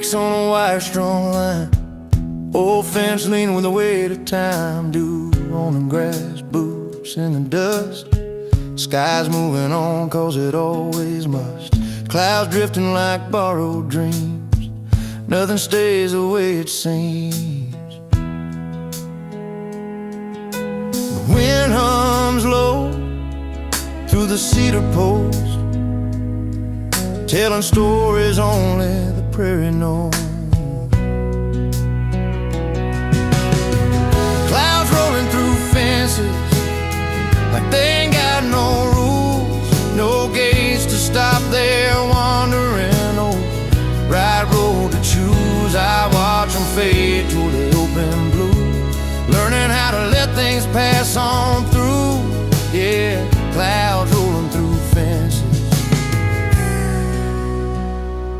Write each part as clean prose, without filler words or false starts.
creaks on a wire-strung line. Old fence leaning with the weight of time. Dew on the grass, boots in the dust. Sky's moving on, cause it always must. Clouds drifting like borrowed dreams. Nothing stays the way it seems. The wind hums low through the cedar post, telling stories only the prairie knows. Clouds rolling through fences like they ain't got no rules, no gates to stop their wandering. Oh, right road to choose. I watch them fade toward the open blue, learning how to let things pass on through. Yeah, clouds rolling through fences,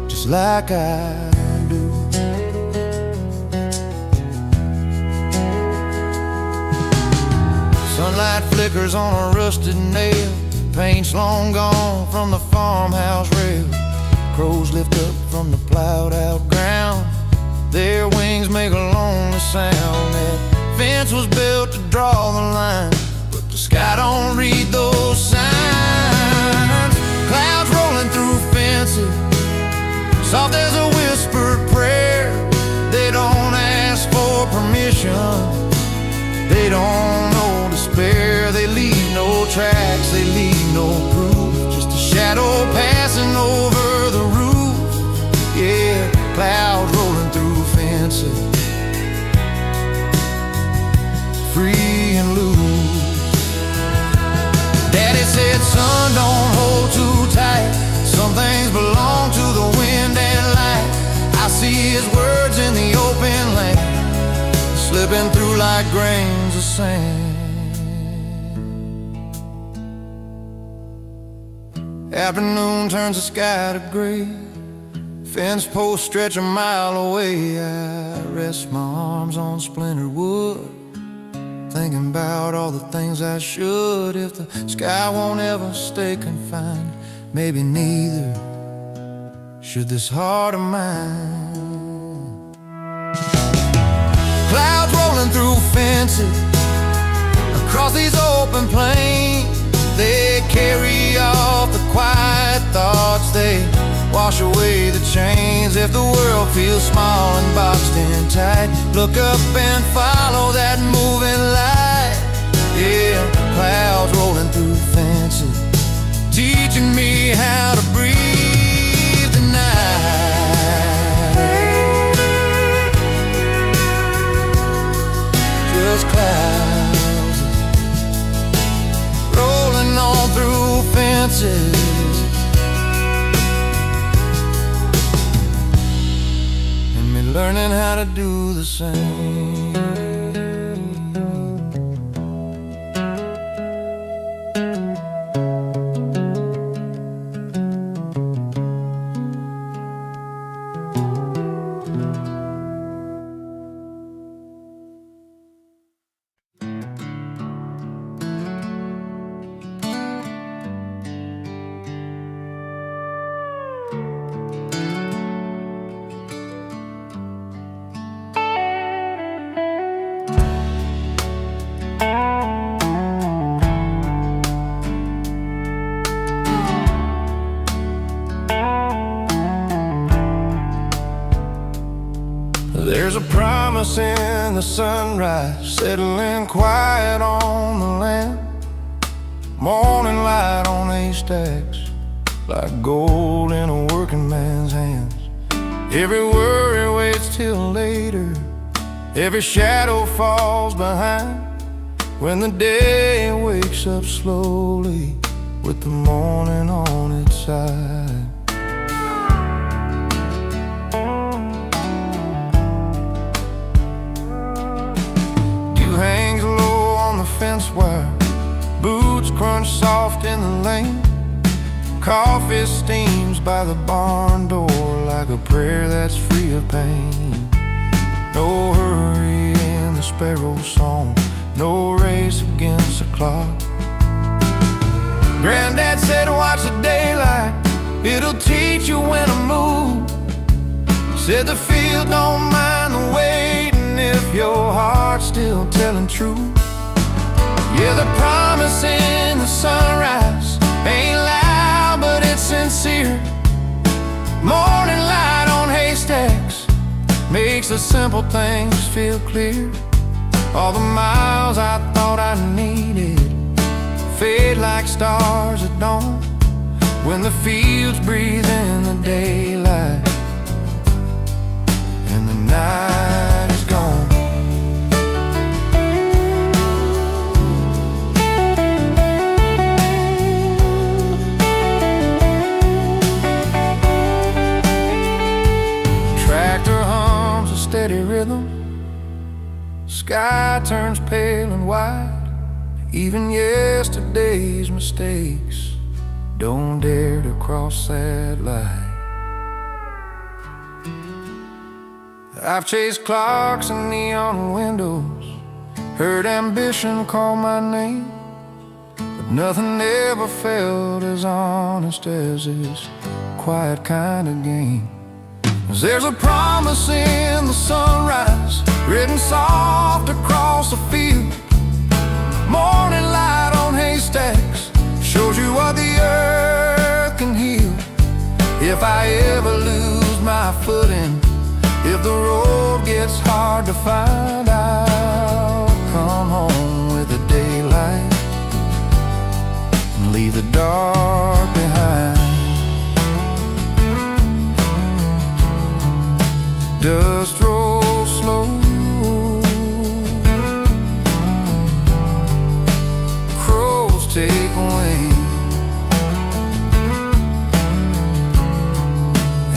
just like I do. Sunlight flickers on a rusted nail. Paint's long gone from the farmhouse rail. Crows lift up from the plowed out ground. Their wings make a lonely sound. That fence was built to draw the line, but the sky don't read those signs. Clouds rolling through fences, soft as a whispered prayer. They don't ask for permission, they don't know despair. They leave no tracks, they leave no proof, just a shadow passing over the roof. Yeah, clouds rolling through fences, free and loose. Daddy said, son, don't hold too tight. Some things belong to the wind and light. I see his words in the open land, slipping through like grains of sand. Afternoon turns the sky to gray. Fence posts stretch a mile away. I rest my arms on splintered wood, thinking about all the things I should. If the sky won't ever stay confined, maybe neither should this heart of mine. Clouds rolling through fences across these open plains. They carry off the quiet thoughts, they wash away the chains. If the world feels small and boxed in tight, look up and follow that moving light. Yeah, clouds rolling through fences, teaching me how to breathe tonight. Just clouds rolling on through fences, and me learning how to do the same. There's a promise in the sunrise, settling quiet on the land. Morning light on haystacks, like gold in a working man's hands. Every worry waits till later, every shadow falls behind, when the day wakes up slowly with the morning on its side. Hangs low on the fence wire, boots crunch soft in the lane. Coffee steams by the barn door like a prayer that's free of pain. No hurry in the sparrow's song, no race against the clock. Granddad said watch the daylight, it'll teach you when to move. Said the field don't mind the waiting if your heart's still telling true. Yeah, the promise in the sunrise ain't loud, but it's sincere. Morning light on haystacks makes the simple things feel clear. All the miles I thought I needed fade like stars at dawn, when the fields breathe in the daylight and the night is gone. Tractor hums a steady rhythm, sky turns pale and white. Even yesterday's mistakes don't dare to cross that line. I've chased clocks and neon windows, heard ambition call my name, but nothing ever felt as honest as this quiet kind of game. 'Cause there's a promise in the sunrise, written soft across the field. Morning light on haystacks shows you what the earth can heal. If I ever lose my footing, if the road gets hard to find, I'll come home with the daylight and leave the dark behind. Dust rolls slow, crows take wing,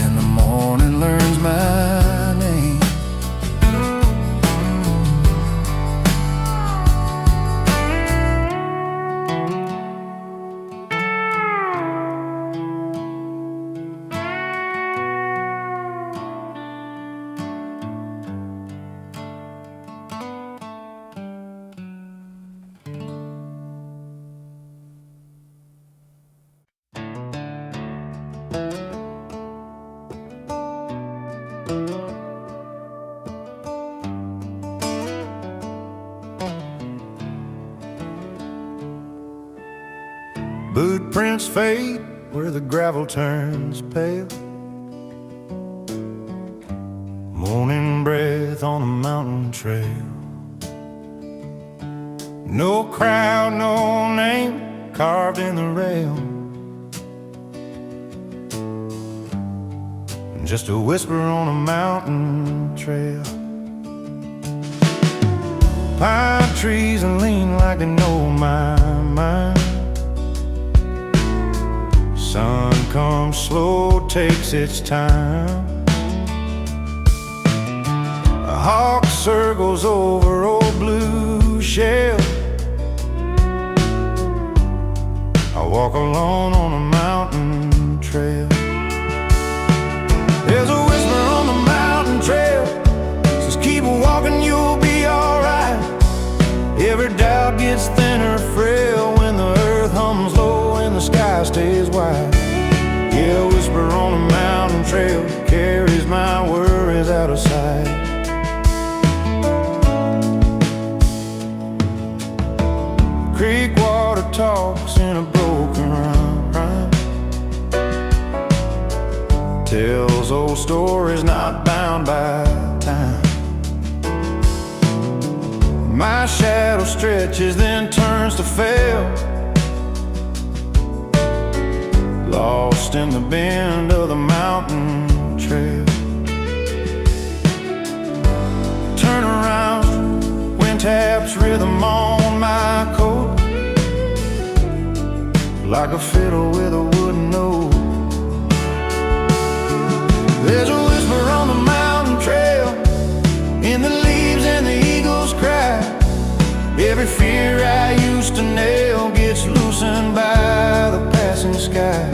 and the morning learns my name. Boot prints fade where the gravel turns pale. Morning breath on a mountain trail. No crowd, no name carved in the rail, just a whisper on a mountain trail. Pine trees and lean like they know my mind. Sun comes slow, takes its time. A hawk circles over old blue shell. I walk alone on a mountain trail. There's a whisper on the mountain trail, says keep walking, you'll be alright. Every doubt gets thinner, frail, when the earth hums low and the sky stays wide. Yeah, a whisper on a mountain trail carries my worries out of sight. Creek water talks in a broken rhyme, tells old stories not bound by time. My shadow stretches, then turns to fail, lost in the bend of the mountain trail. Turn around, wind taps rhythm on my coat, like a fiddle with a wooden note. There's a whisper on the mountain trail, in the leaves and the eagles cry. Every fear I used to nail gets loosened by the passing sky.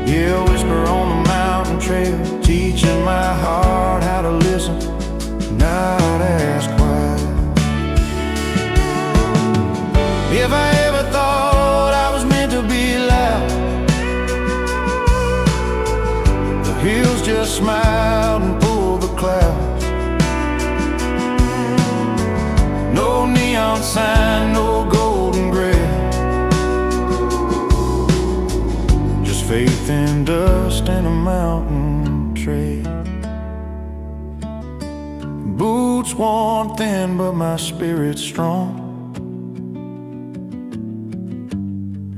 Yeah, a whisper on the mountain trail, teaching my heart how to listen, not ask why. If I ever thought I was meant to be loud, the hills just smiled and neon sign, no golden grail, just faith in dust and a mountain trail. Boots worn thin, but my spirit's strong.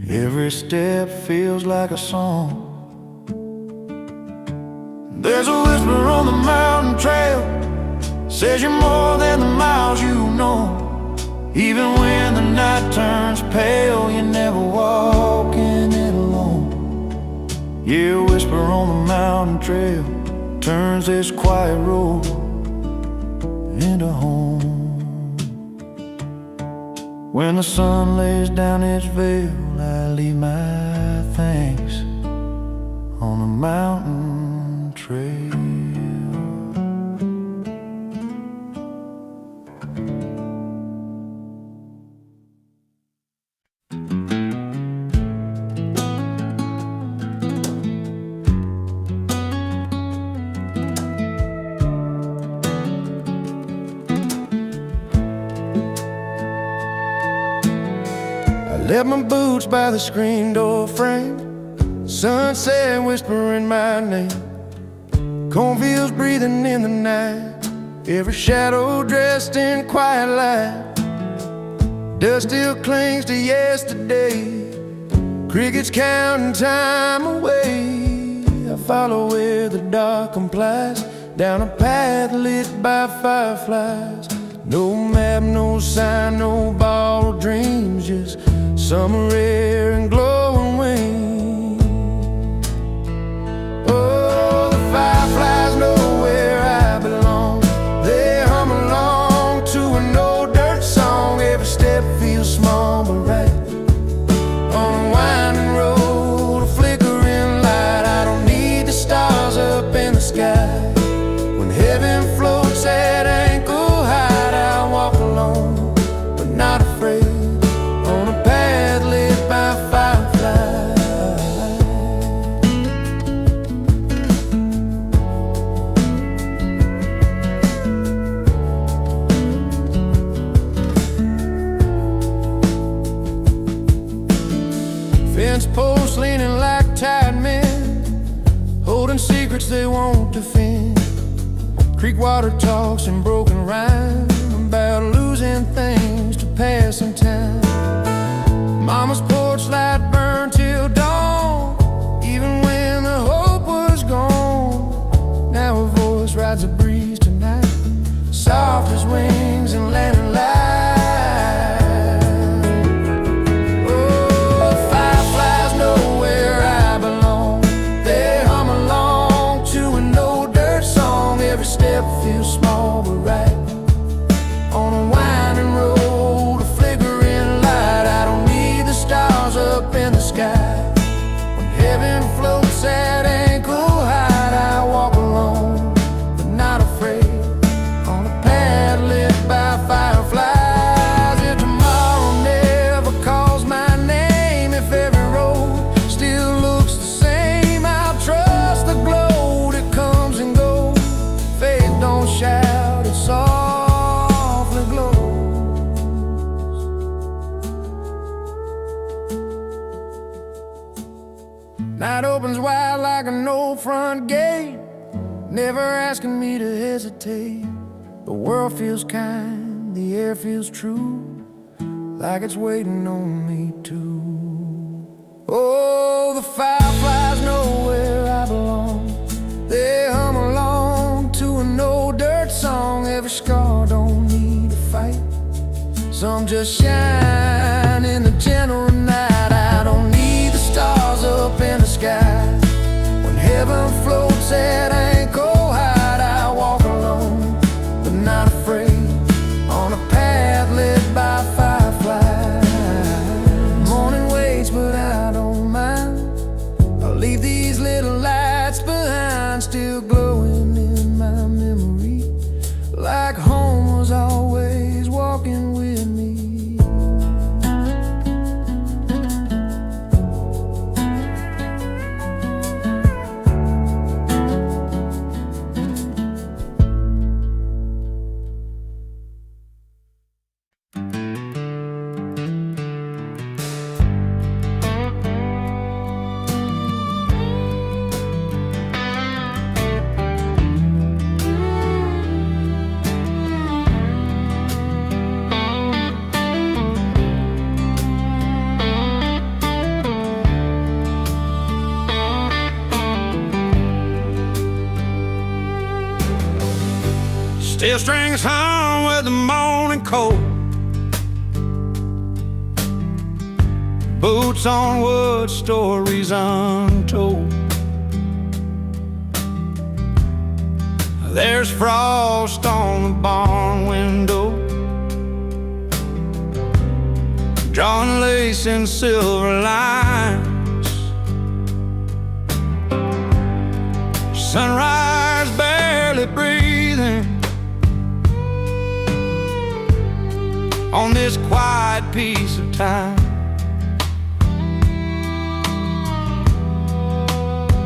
Every step feels like a song. There's a whisper on the mountain trail, says you're more than the miles you know. Even when the night turns pale, you're never walking it alone. Yeah, a whisper on the mountain trail turns this quiet road into home. When the sun lays down its veil, I leave my thanks on the mountain trail. Left my boots by the screen door frame, sunset whispering my name, cornfields breathing in the night, every shadow dressed in quiet light. Dust still clings to yesterday, crickets counting time away. I follow where the dark complies, down a path lit by fireflies. No map, no sign, no borrowed dreams, just summer air and glowing wings. Oh, the fireflies know where I belong. They hum along to an old dirt song. Every step feels small but right, on a winding road, a flickering light. I don't need the stars up in the sky. When heaven floats at ankle height, I walk alone, but not afraid, on a path lit by fireflies. Fence posts leaning like tired men, holding secrets they won't defend. Creek water talks in broken rhyme about losing things to passing time. Mama's porch light burned till dawn, even when the hope was gone. Now her voice rides a breeze tonight, soft as wings and landing light. Oh, fireflies know where I belong. They hum along to an old dirt song. Every step feels small but right, on a winding road, a flickering light. I don't need the stars up in the sky. When heaven floats at ankle height, I walk alone, but not afraid, on a path lit by fireflies. If tomorrow never calls my name, if every road still looks the same, I'll trust the glow that comes and goes. Faith don't shout, it softly glows. Night opens wide like an old front gate, never asking me to hesitate. The world feels kind, the air feels true, like it's waiting on me too. Oh, the fireflies know where I belong. They hum along to an old dirt song. Every scar don't need a fight, some just shine in the gentle night. I don't need the stars up in the sky. When heaven floats at ankle height, I walk alone, but not afraid, on a path lit by fireflies. Morning waits, but I don't mind. I'll leave these little lights behind, still glowing in my memory, like home was always walking with me. Steel strings hum with the morning cold. Boots on wood, stories untold. There's frost on the barn window, drawn lace and silver lines. Sunrise barely breathing on this quiet piece of time.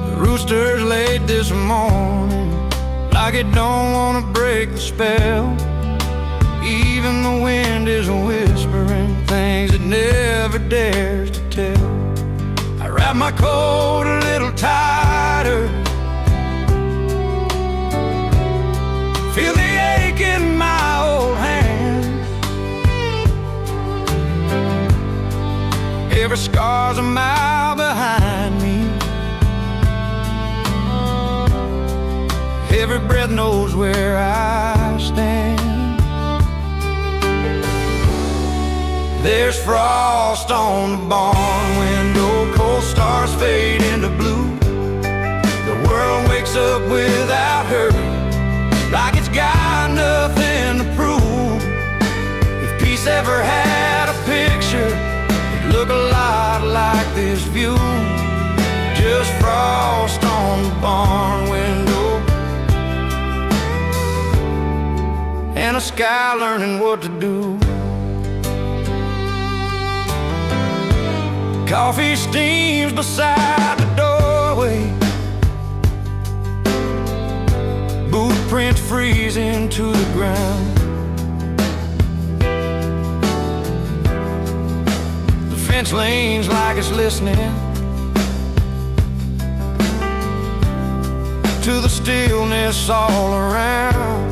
The rooster's late this morning, like it don't wanna break the spell. Even the wind is whispering things it never dares to tell. I wrap my coat a little tighter, feel the ache in my old hands. Every scar's a mile behind me, every breath knows where I stand. There's frost on the barn window, cold stars fade into blue. The world wakes up without hurry, like it's got nothing to prove. If peace ever had a picture, it'd look a lot like this view. Just frost on the barn window, and a sky learning what to do. Coffee steams beside the doorway, boot prints freeze into the ground. The fence leans like it's listening to the stillness all around.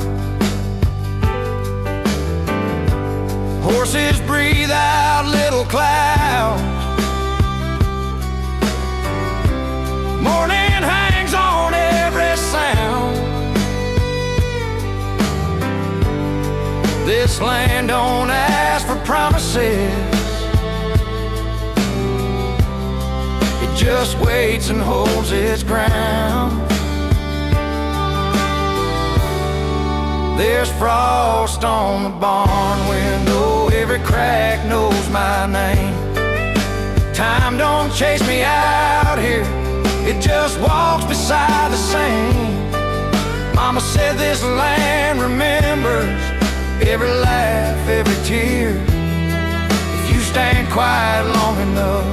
Horses breathe out little clouds, morning hangs on every sound. This land don't ask for promises, it just waits and holds its ground. There's frost on the barn window, every crack knows my name. Time don't chase me out here, it just walks beside the same. Mama said this land remembers every laugh, every tear. If you stand quiet long enough,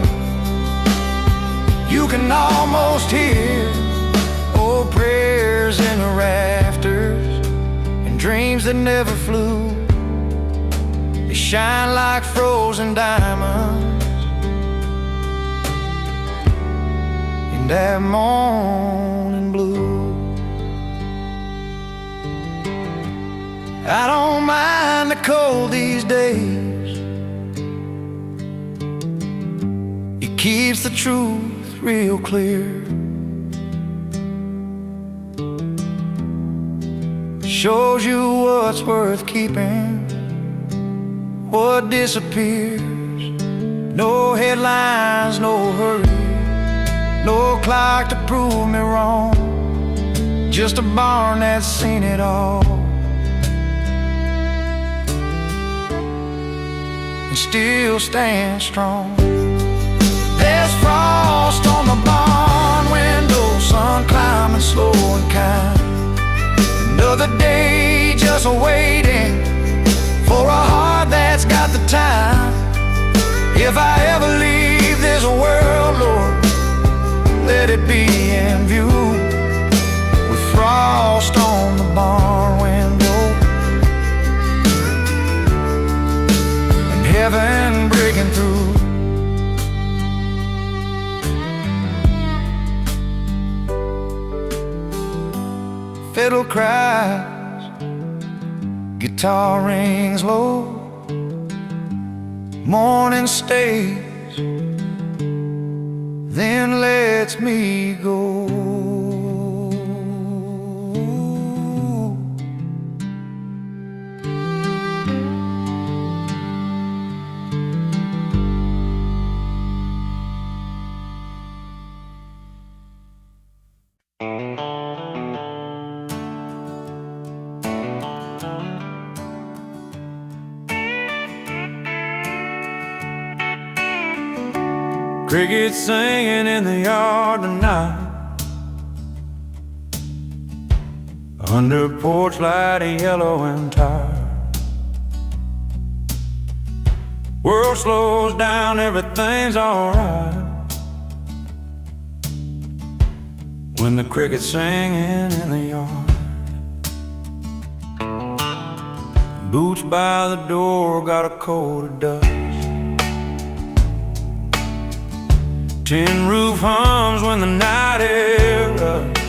you can almost hear old prayers in the rafters, and dreams that never flew. They shine like frozen diamonds in that morning blue. I don't mind the cold these days, it keeps the truth real clear. Shows you what's worth keeping, what disappears. No headlines, no hurry, no clock to prove me wrong, just a barn that's seen it all and still stands strong. There's frost on the barn window, sun climbing slow and kind. Another day just waiting for a heart that's got the time. If I ever leave this world, Lord, let it be in view, with frost on the barn window and heaven breaking through. Fiddle cries, guitar rings low, morning stays, then lets me go. Crickets singing in the yard tonight, under porch light, yellow and tired. World slows down, everything's alright when the crickets singing in the yard. Boots by the door got a coat of dust. Tin roof hums when the night air rusts.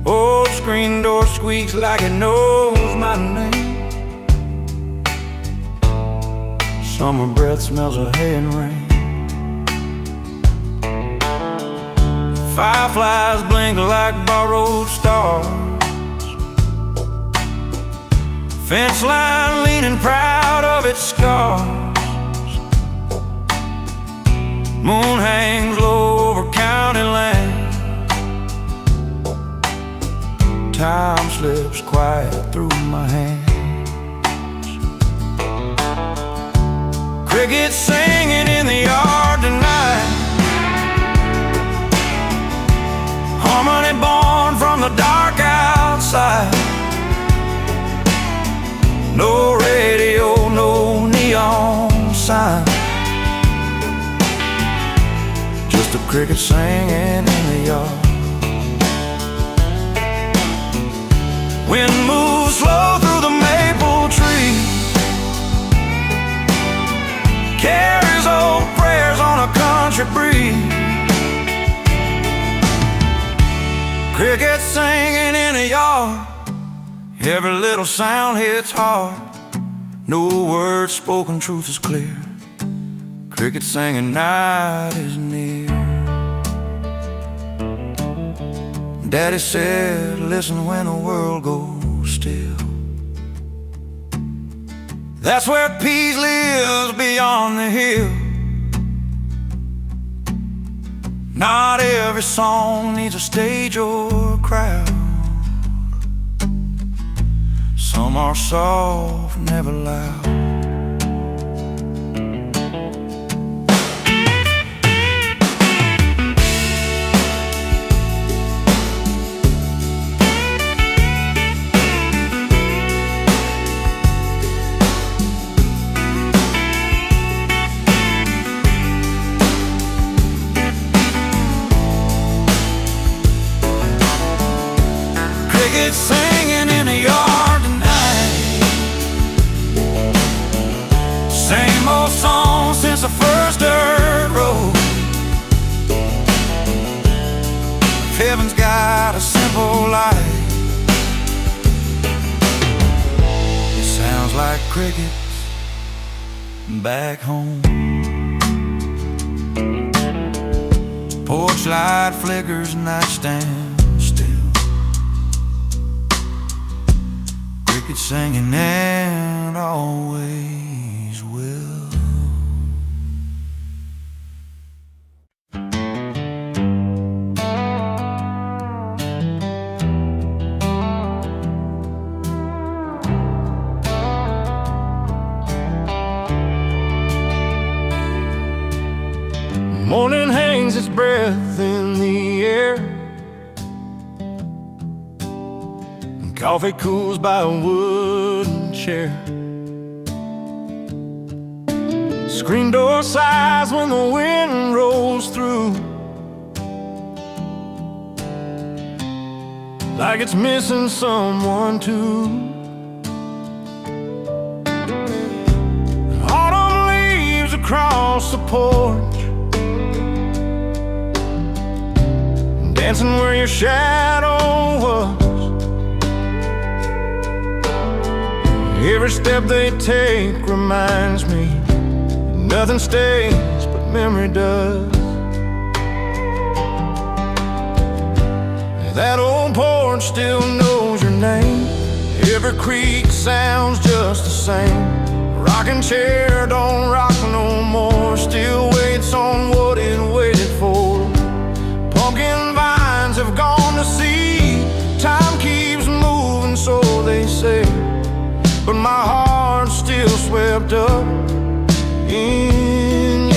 Old screen door squeaks like it knows my name. Summer breath smells of hay and rain. Fireflies blink like borrowed stars. Fence line leaning proud of its scars. Moon hangs low over county land. Time slips quiet through my hands. Crickets singing in the yard tonight, harmony born from the dark outside. No radio, no neon sign, just a cricket singing in the yard. Wind moves slow through the maple tree, carries old prayers on a country breeze. Crickets singing in the yard, every little sound hits hard. No word spoken, truth is clear. Crickets singing, night is near. Daddy said, listen when the world goes still. That's where peace lives beyond the hill. Not every song needs a stage or a crowd. Some are soft, never loud. Crickets singing in the yard tonight, same old song since the first dirt road. Heaven's got a simple light. It sounds like crickets back home. Porch light flickers, nightstand still. Crickets singing and always will. Morning hangs its breath in the air, and coffee cools by a wooden chair. Screen door sighs when the wind rolls through, like it's missing someone too. Autumn leaves across the porch, dancing where your shadow was. Every step they take reminds me nothing stays but memory does. That old porch still knows your name. Every creak sounds just the same. Rocking chair don't rock no more, still waits on what it waited for. Pumpkin vines have gone to seed, time keeps moving so they say, but my heart's still swept up in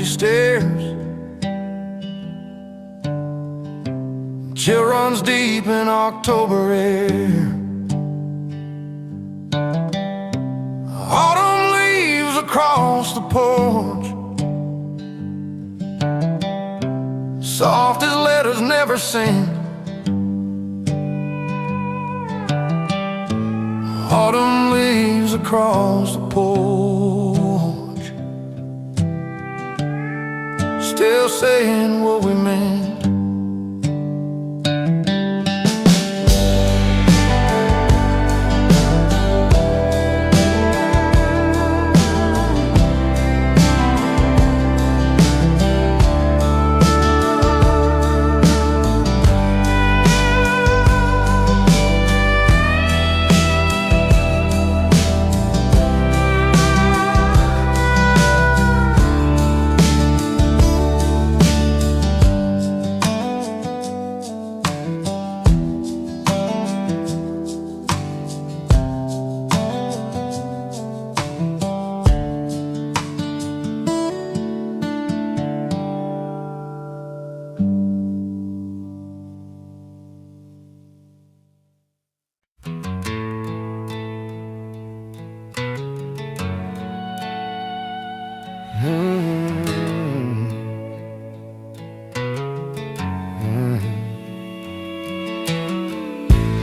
she stares. Chill runs deep in October air. Autumn leaves across the porch, soft as letters never sent. Autumn leaves across the porch, still saying what we meant.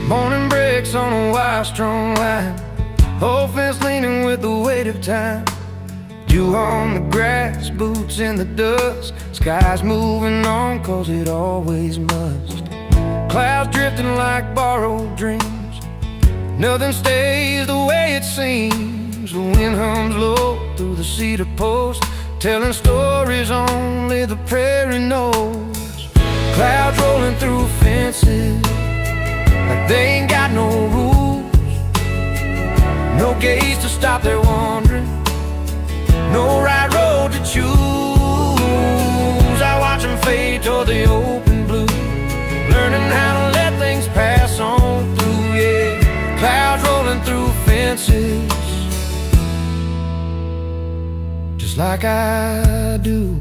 Morning breaks on a wire strung line, whole fence leaning with the weight of time. Dew on the grass, boots in the dust, sky's moving on cause it always must. Clouds drifting like borrowed dreams, nothing stays the way it seems. The wind hums low through the cedar post, telling stories only the prairie knows. Clouds rolling through fences like they ain't got no rules, no gates to stop their wandering, no right road to choose. I watch them fade toward the open blue, learning how to let things pass on through, yeah. Clouds rolling through fences, just like I do.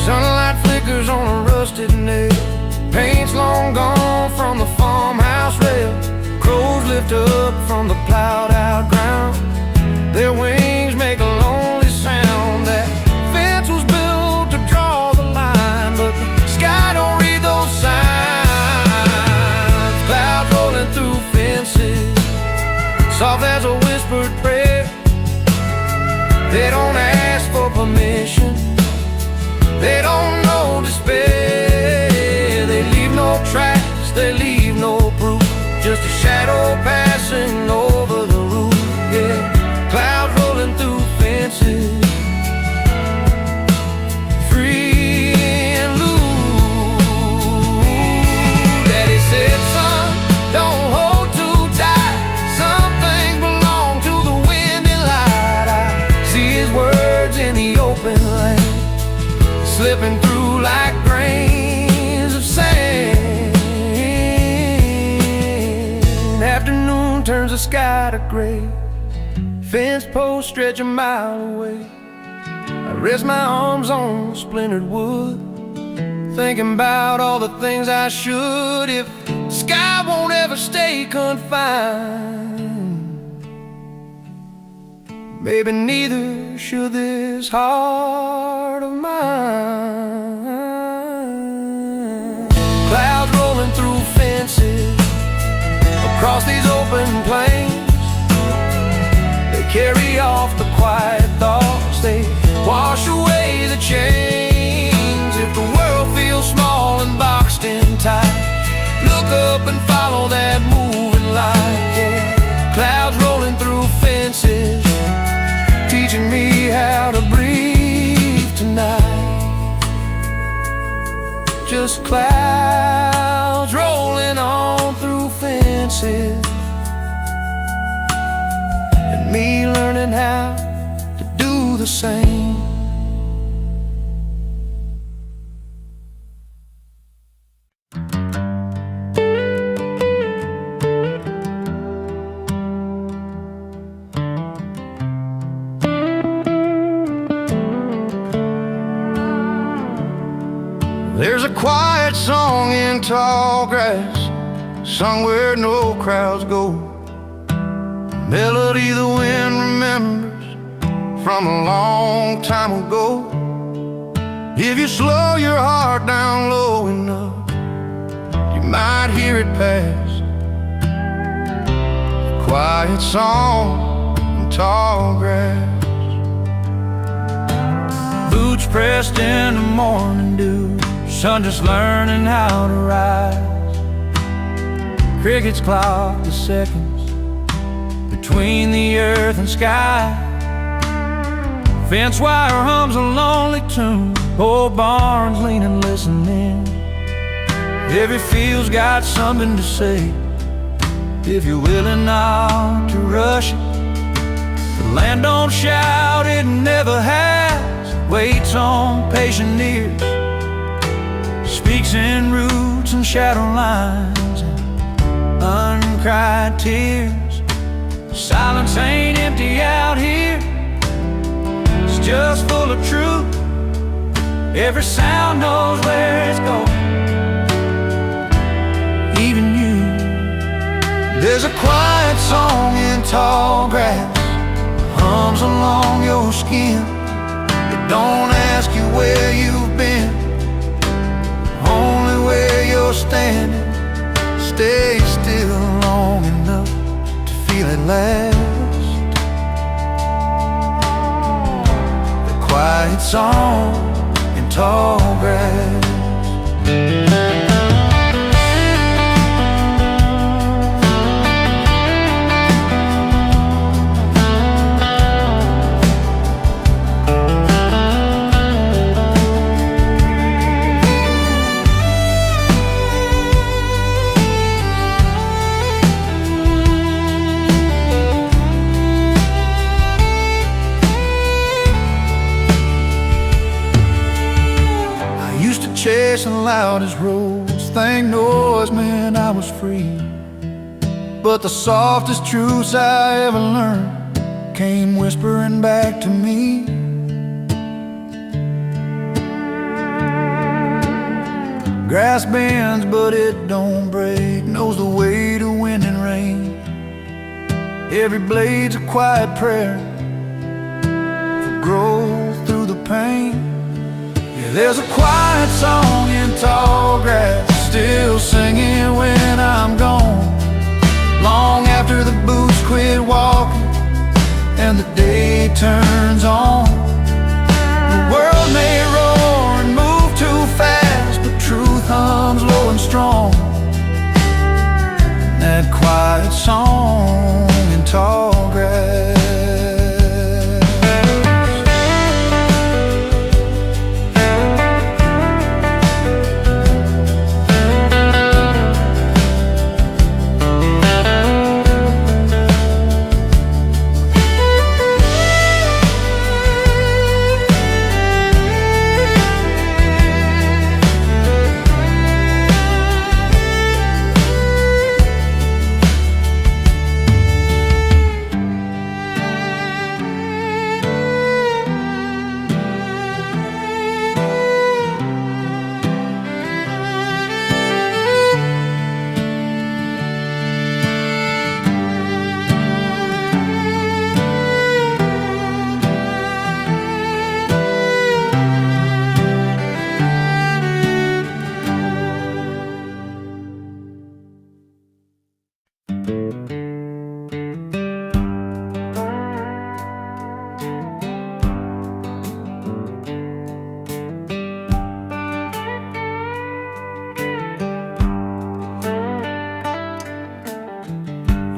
Sunlight flickers on a rusted nail, paint's long gone from the farmhouse rail. Crows lift up from the plowed out ground, their wings make a lonely sound. That fence was built to draw the line, but the sky don't read those signs. Clouds rolling through fences, soft as a whispered prayer. They don't ask for permission, they don't know despair. They leave no tracks, they leave no proof, just a shadow passing over the roof, yeah. Clouds rolling through fences, free and loose. Daddy said, son, don't hold too tight, some things belong to the wind and light. I see his words in the open land, slipping through like grains of sand. Afternoon turns the sky to gray, fence posts stretch a mile away. I rest my arms on splintered wood, thinking about all the things I should. If the sky won't ever stay confined, maybe neither should this heart of mine. Clouds rolling through fences, across these open plains, they carry off the quiet thoughts, they wash away the chains. If the world feels small and boxed in tight, look up and follow that moving light, yeah. Clouds rolling through fences, teaching me how to breathe tonight. Just clouds rolling on through fences, and me learning how to do the same. in tall grass, sung where no crowds go. Melody the wind remembers from a long time ago. If you slow your heart down low enough, you might hear it pass. A quiet song in tall grass. Boots pressed in the morning dew, sun just learning how to rise. Crickets clock the seconds between the earth and sky. Fence wire hums a lonely tune, old barns leaning listening. Every field's got something to say, if you're willing not to rush it. The land don't shout, it never has, waits on patient ears, speaks in roots and shadow lines and uncried tears. Silence ain't empty out here, it's just full of truth. Every sound knows where it's going, even you. There's a quiet song in tall grass, hums along your skin. It don't ask you where you've been, only where you're standing. Stay still long enough to feel it last. The quiet song in tall grass. Chasing the loudest roads, think noise meant I was free. But the softest truths I ever learned came whispering back to me. Grass bends but it don't break, knows the way to wind and rain. Every blade's a quiet prayer for growth through the pain. There's a quiet song in tall grass, still singing when I'm gone, long after the boots quit walking and the day turns on. The world may roar and move too fast, but truth hums low and strong. And that quiet song in tall grass.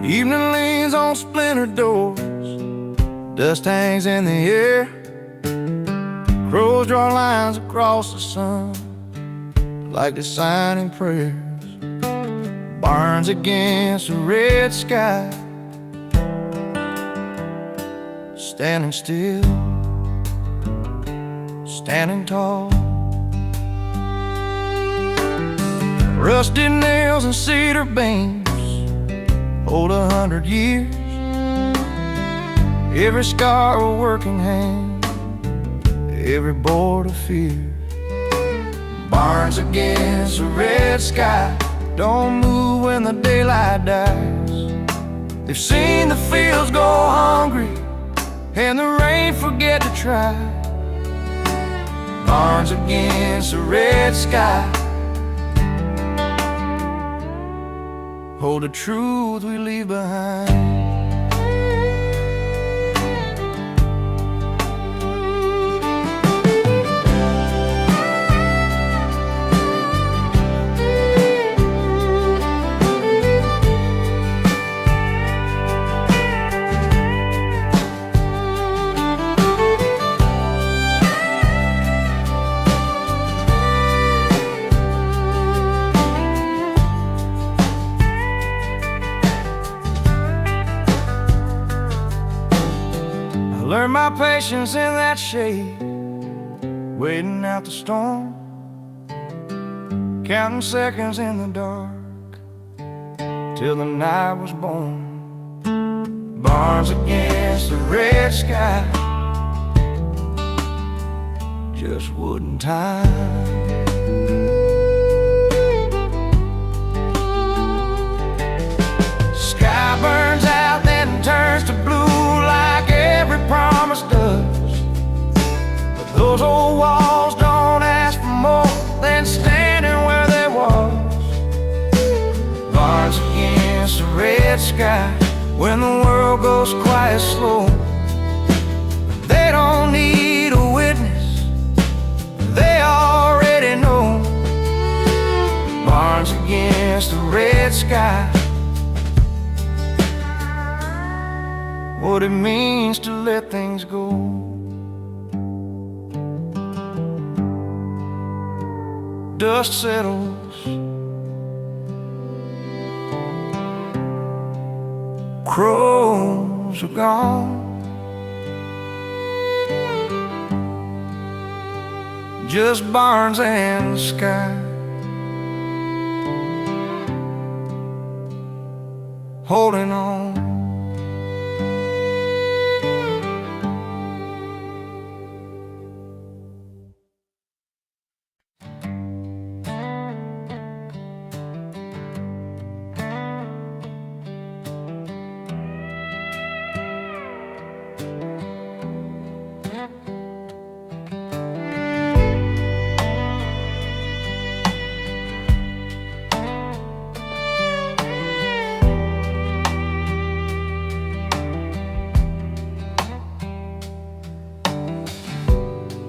Evening leans on splintered doors, dust hangs in the air. Crows draw lines across the sun like they're signing prayers. Barns against a red sky, standing still, standing tall. Rusted nails and cedar beams hold 100 years. Every scar a working hand, every board of fear. Barns against a red sky don't move when the daylight dies. They've seen the fields go hungry and the rain forget to try. Barns against a red sky hold the truth we leave behind. Learn my patience in that shade, waiting out the storm, counting seconds in the dark till the night was born. Barns against the red sky, just wouldn't time. Sky burns out, then turns to blue like every promise does. But those old walls don't ask for more than standing where they was. Barns against the red sky when the world goes quiet slow. They don't need a witness, they already know. Barns against the red sky, what it means to let things go. Dust settles, crows are gone, just barns and sky holding on.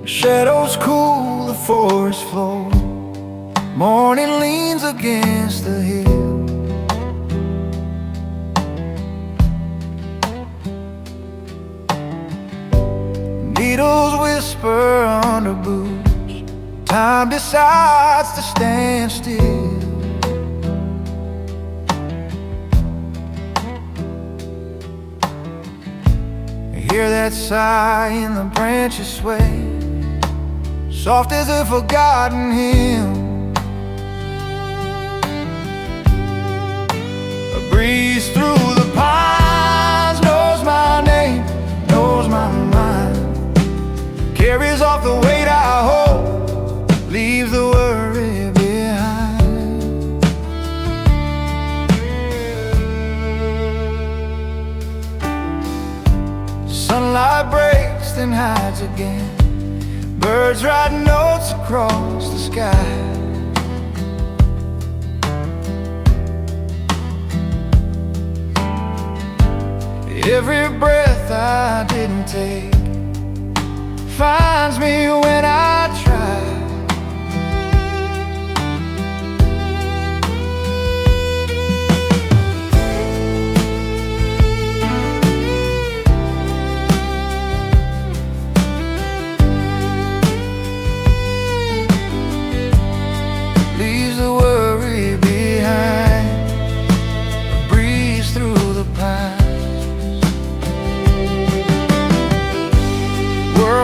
Shadows cool the forest floor, morning leans against the hill. Needles whisper under boots, time decides to stand still. I hear that sigh in the branches sway, soft as a forgotten hymn. A breeze through the pines knows my name, knows my mind, carries off the weight I hold, leaves the worry behind. Sunlight breaks, then hides again, birds write notes across the sky. Every breath I didn't take finds me when I try.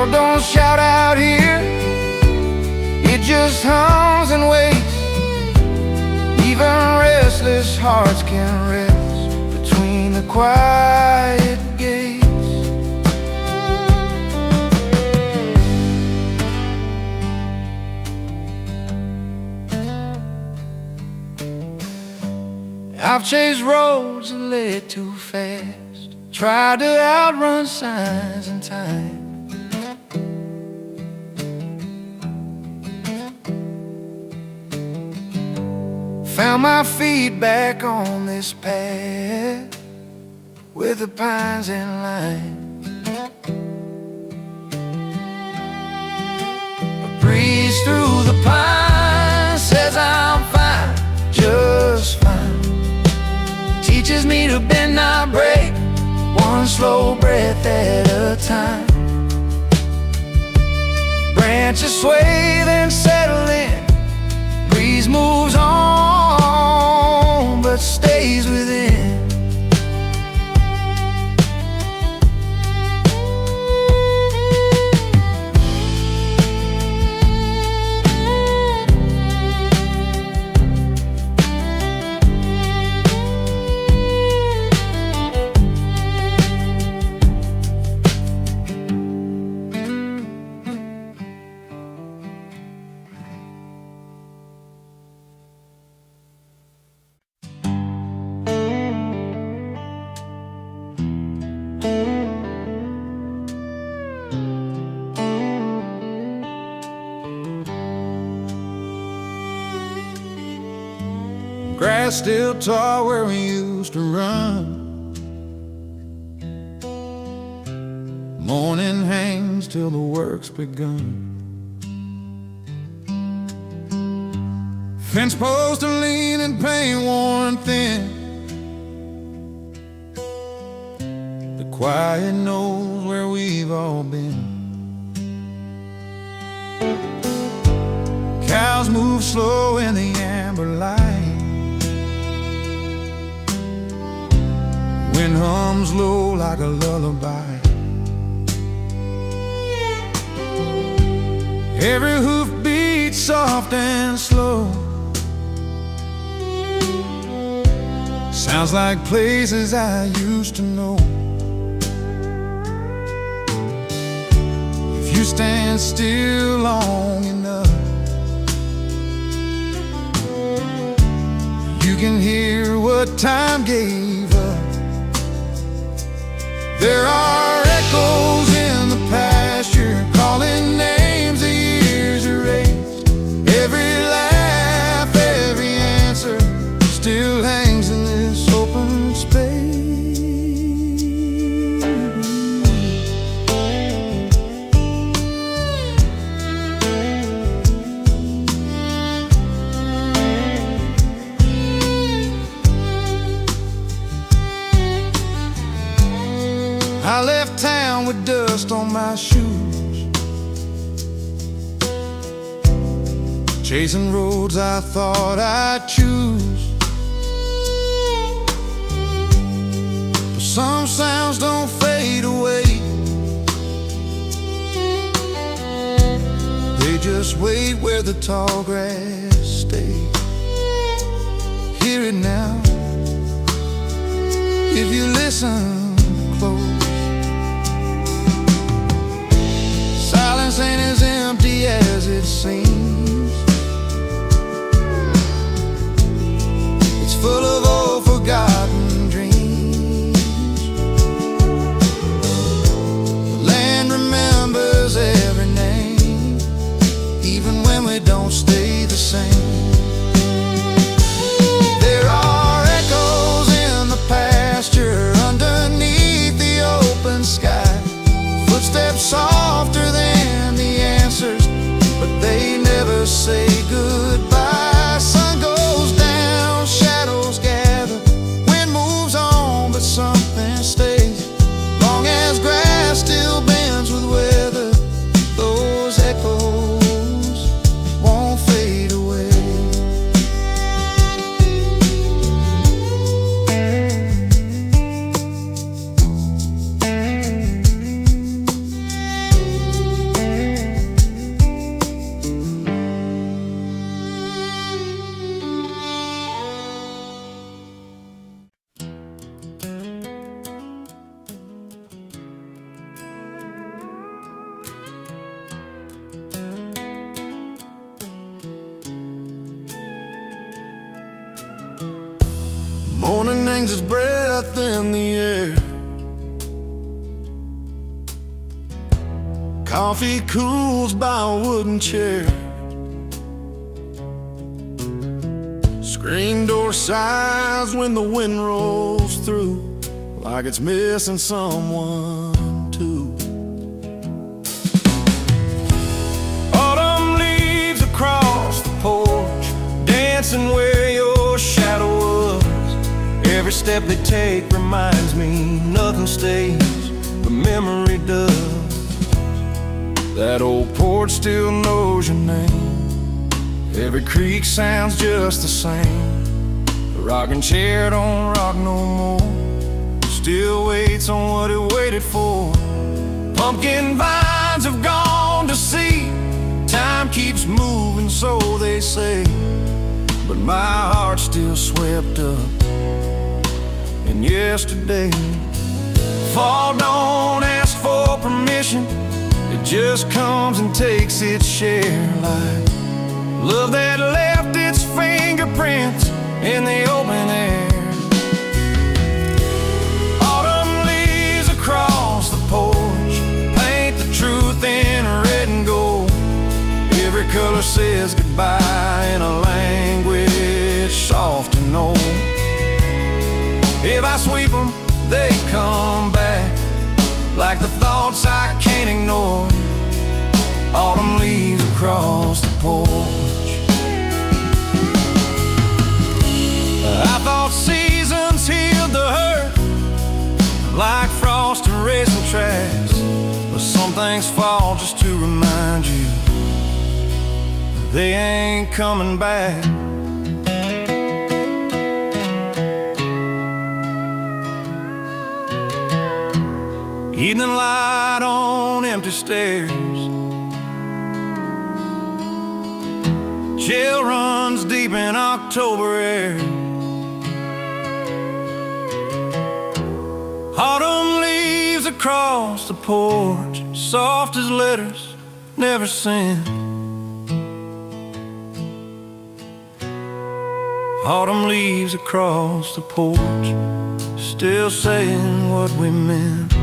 Don't shout out here, it just hums and waits. Even restless hearts can rest between the quiet gates. I've chased roads that led too fast, tried to outrun signs and time. Found my feet back on this path with the pines in line. A breeze through the pines says I'm fine, just fine. Teaches me to bend, not break, one slow breath at a time. Branches sway, then settle in. Breeze moves on, but stays within. Grass still tall where we used to run. Morning hangs till the work's begun. Fence posts are lean and paint worn thin. The quiet knows where we've all been. Cows move slow in the amber light. Wind hums low like a lullaby. Every hoof beats soft and slow. Sounds like places I used to know. If you stand still long enough, you can hear what time gave us. There are echoes in the pasture, calling names the years erased. Every laugh, every answer still hangs in this open space. I left town with dust on my shoes, chasing roads I thought I'd choose. But some sounds don't fade away, they just wait where the tall grass stays. Hear it now, if you listen close. Silence ain't as empty as it seems. It's full of old forgotten dreams. The land remembers every name, even when we don't stay the same. There are echoes in the pasture underneath hangs his breath in the air. Coffee cools by a wooden chair. Screen door sighs when the wind rolls through, like it's missing someone too. Autumn leaves across the porch, dancing where your shadow was. Every step they take reminds me nothing stays, but memory does. That old porch still knows your name. Every creak sounds just the same. The rocking chair don't rock no more, still waits on what it waited for. Pumpkin vines have gone to seed, time keeps moving, so they say. But my heart's still swept up in yesterday. Fall don't ask for permission, it just comes and takes its share. Like love that left its fingerprints in the open air. Autumn leaves across the porch, paint the truth in red and gold. Every color says goodbye in a language soft and old. If I sweep them, they come back, like the thoughts I can't ignore. Autumn leaves across the porch. I thought seasons healed the hurt, like frost and racing tracks. But some things fall just to remind you they ain't coming back. Evening light on empty stairs, chill runs deep in October air. Autumn leaves across the porch, soft as letters never sent. Autumn leaves across the porch, still saying what we meant.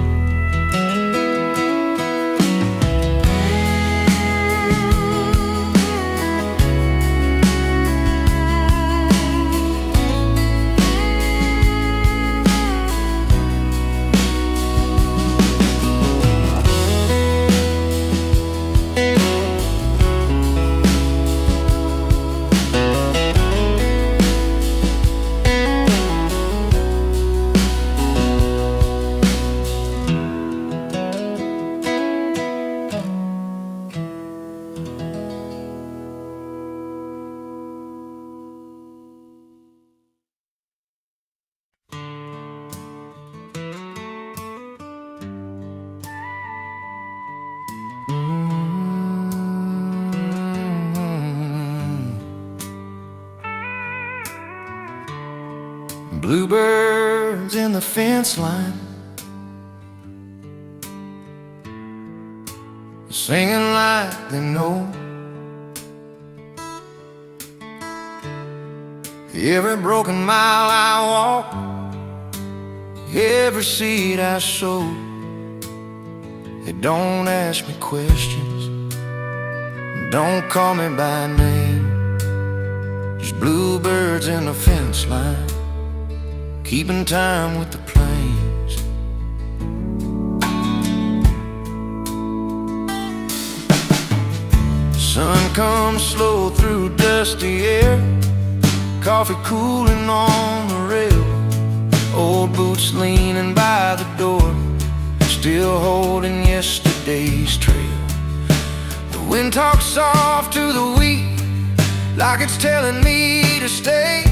Bluebirds in the fence line, singing like they know. Every broken mile I walk, every seed I sow. They don't ask me questions, don't call me by name. Just bluebirds in the fence line, keeping time with the plains. Sun comes slow through dusty air, coffee cooling on the rail. Old boots leaning by the door, still holding yesterday's trail. The wind talks soft to the wheat, like it's telling me to stay.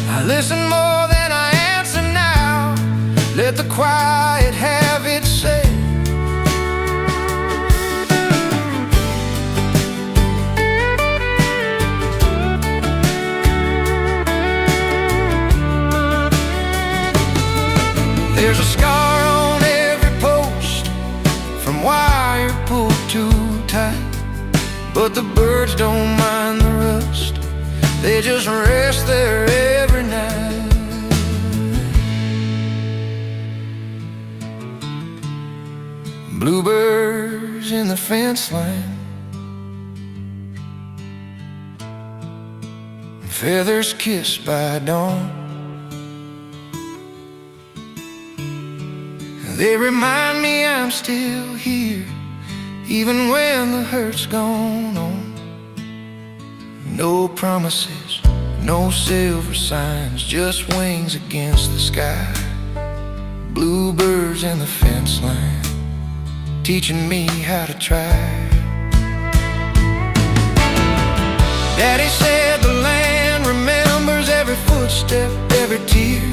I listen more than I answer now, let the quiet have its say. There's a scar on every post from wire pulled too tight, but the birds don't mind the rust, they just rest there every night. Bluebirds in the fence line, feathers kissed by dawn. They remind me I'm still here, even when the hurt's gone on. No promises, no silver signs, just wings against the sky. Bluebirds in the fence line, teaching me how to try. Daddy said the land remembers every footstep, every tear.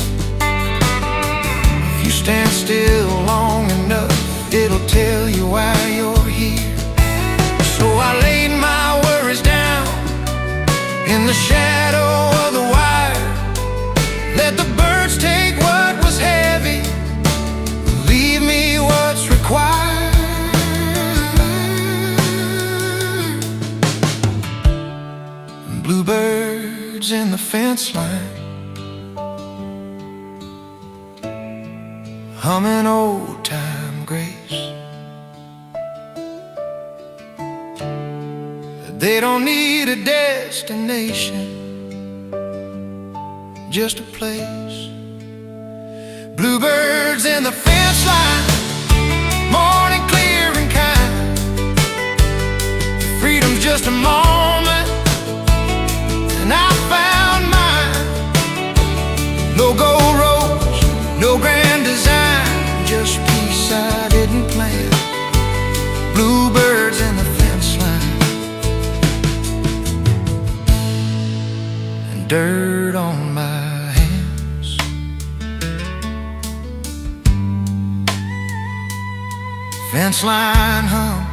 If you stand still long enough, it'll tell you why you're here. So I laid my worries down in the shadow of the wire. Let the birds take what was heavy, leave me what's required. Bluebirds in the fence line, humming old time grace. They don't need a destination, just a place. Bluebirds in the fence line, morning clear and kind. Freedom's just a moment, and I found mine. No gold roads, no grand design, just peace I didn't plan. Bluebirds in the fence line, and dirt on my hands. Fence line hums,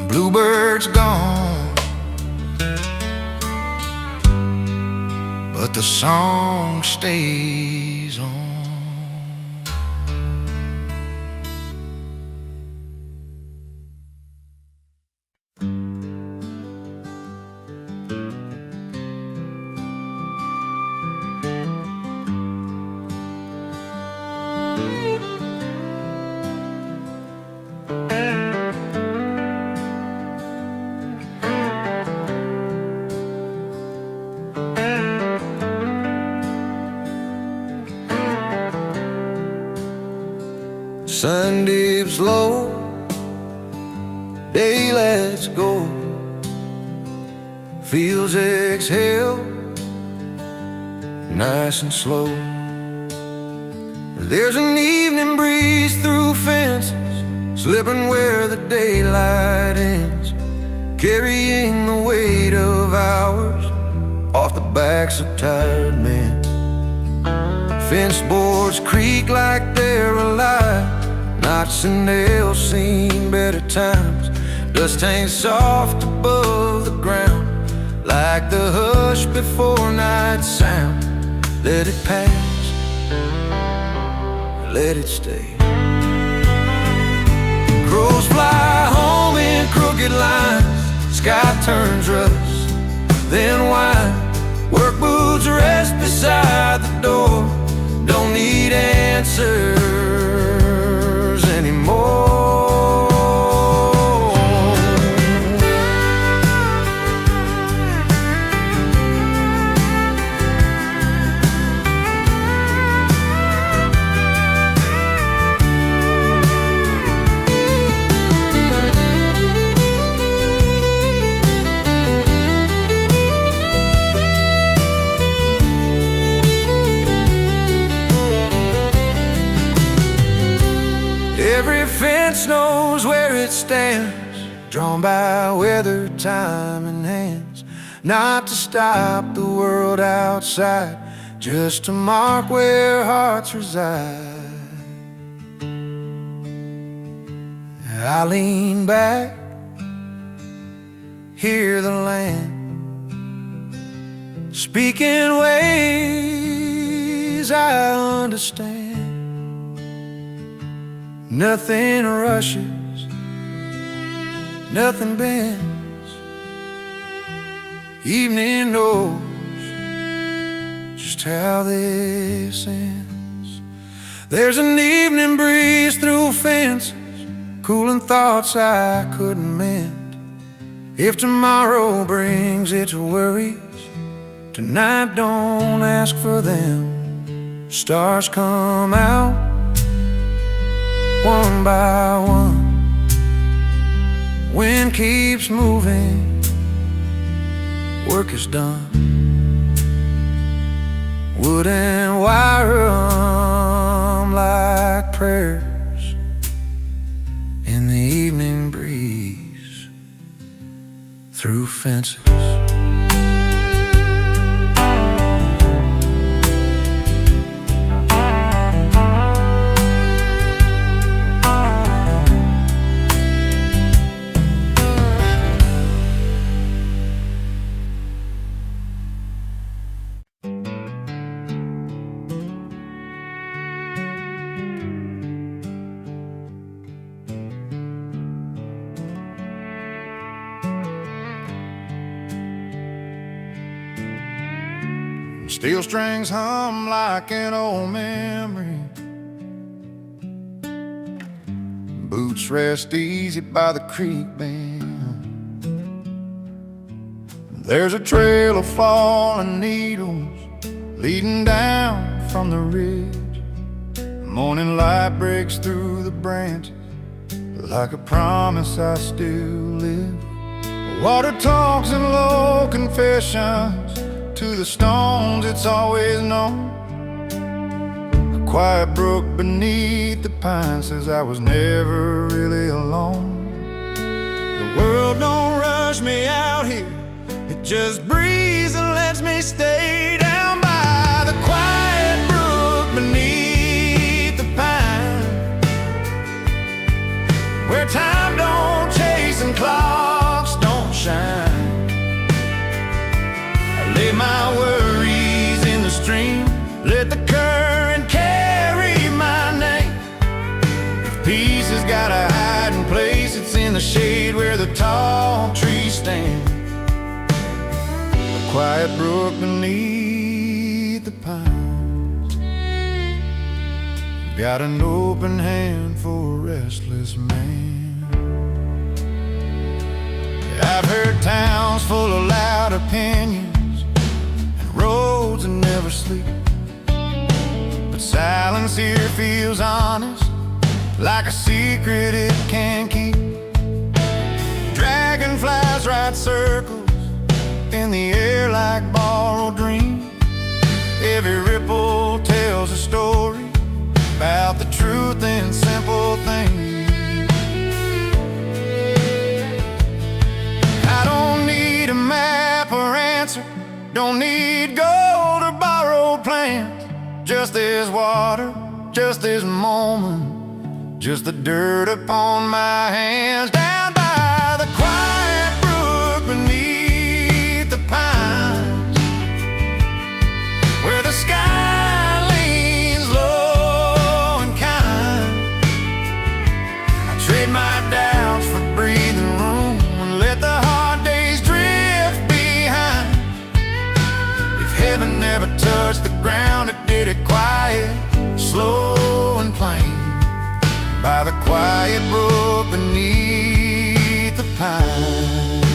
bluebirds gone, but the song stays on. Sun dips low, day lets go, fields exhale, nice and slow. There's an evening breeze through fences, slipping where the daylight ends, carrying the weight of hours off the backs of tired men. Fence boards creak like they're alive, knots and nails seen better times. Dust hangs soft above the ground, like the hush before night sound. Let it pass, let it stay. Crows fly home in crooked lines, sky turns rust, then wine. Work boots rest beside the door, don't need answers anymore. Every fence knows where it stands, drawn by weather, time, and hands. Not to stop the world outside, just to mark where hearts reside. I lean back, hear the land speaking ways I understand. Nothing rushes, nothing bends. Evening knows just how this ends. There's an evening breeze through fences, cooling thoughts I couldn't mend. If tomorrow brings its worries, tonight don't ask for them. Stars come out one by one. Wind keeps moving, work is done. Wood and wire hum like prayers in the evening breeze through fences. Steel strings hum like an old memory. Boots rest easy by the creek bend. There's a trail of fallen needles leading down from the ridge. Morning light breaks through the branches like a promise I still live. Water talks in low confessions to the stones it's always known. A quiet brook beneath the pine says I was never really alone. The world don't rush me out here, it just breathes and lets me stay down by the quiet brook beneath the pine, where time don't chase and clocks don't shine. Lay my worries in the stream, let the current carry my name. If peace has got a hiding place, it's in the shade where the tall trees stand. A quiet brook beneath the pines, got an open hand for a restless man. I've heard towns full of loud opinions, roads that never sleep, but silence here feels honest, like a secret it can't keep. Dragonflies ride circles in the air like borrowed dreams. Every ripple tells a story about the truth in simple things. I don't need a map or answer, don't need gold or borrowed plans. Just this water, just this moment, just the dirt upon my hands. Down by the quiet brook beneath the pines, where the sky leans low and kind. I trade my doubts for breathing room and let the hard days drift behind. Heaven never touched the ground, it did it quiet, slow and plain. By the quiet brook beneath the pines,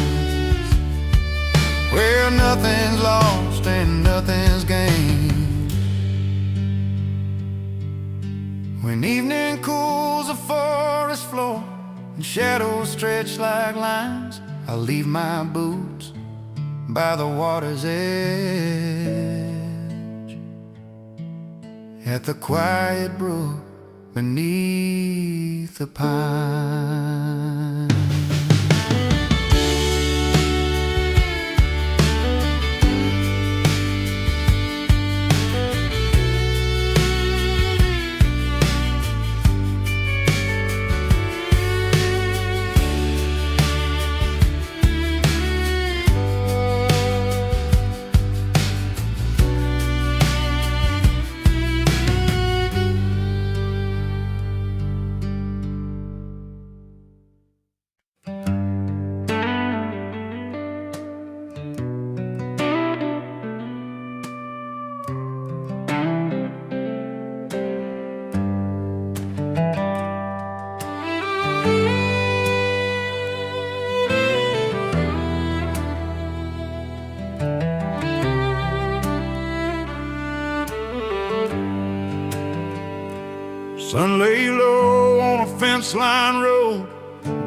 where nothing's lost and nothing's gained. When evening cools the forest floor and shadows stretch like lines, I leave my boots by the water's edge, at the quiet brook beneath the pine. Sun lay low on a fence line road.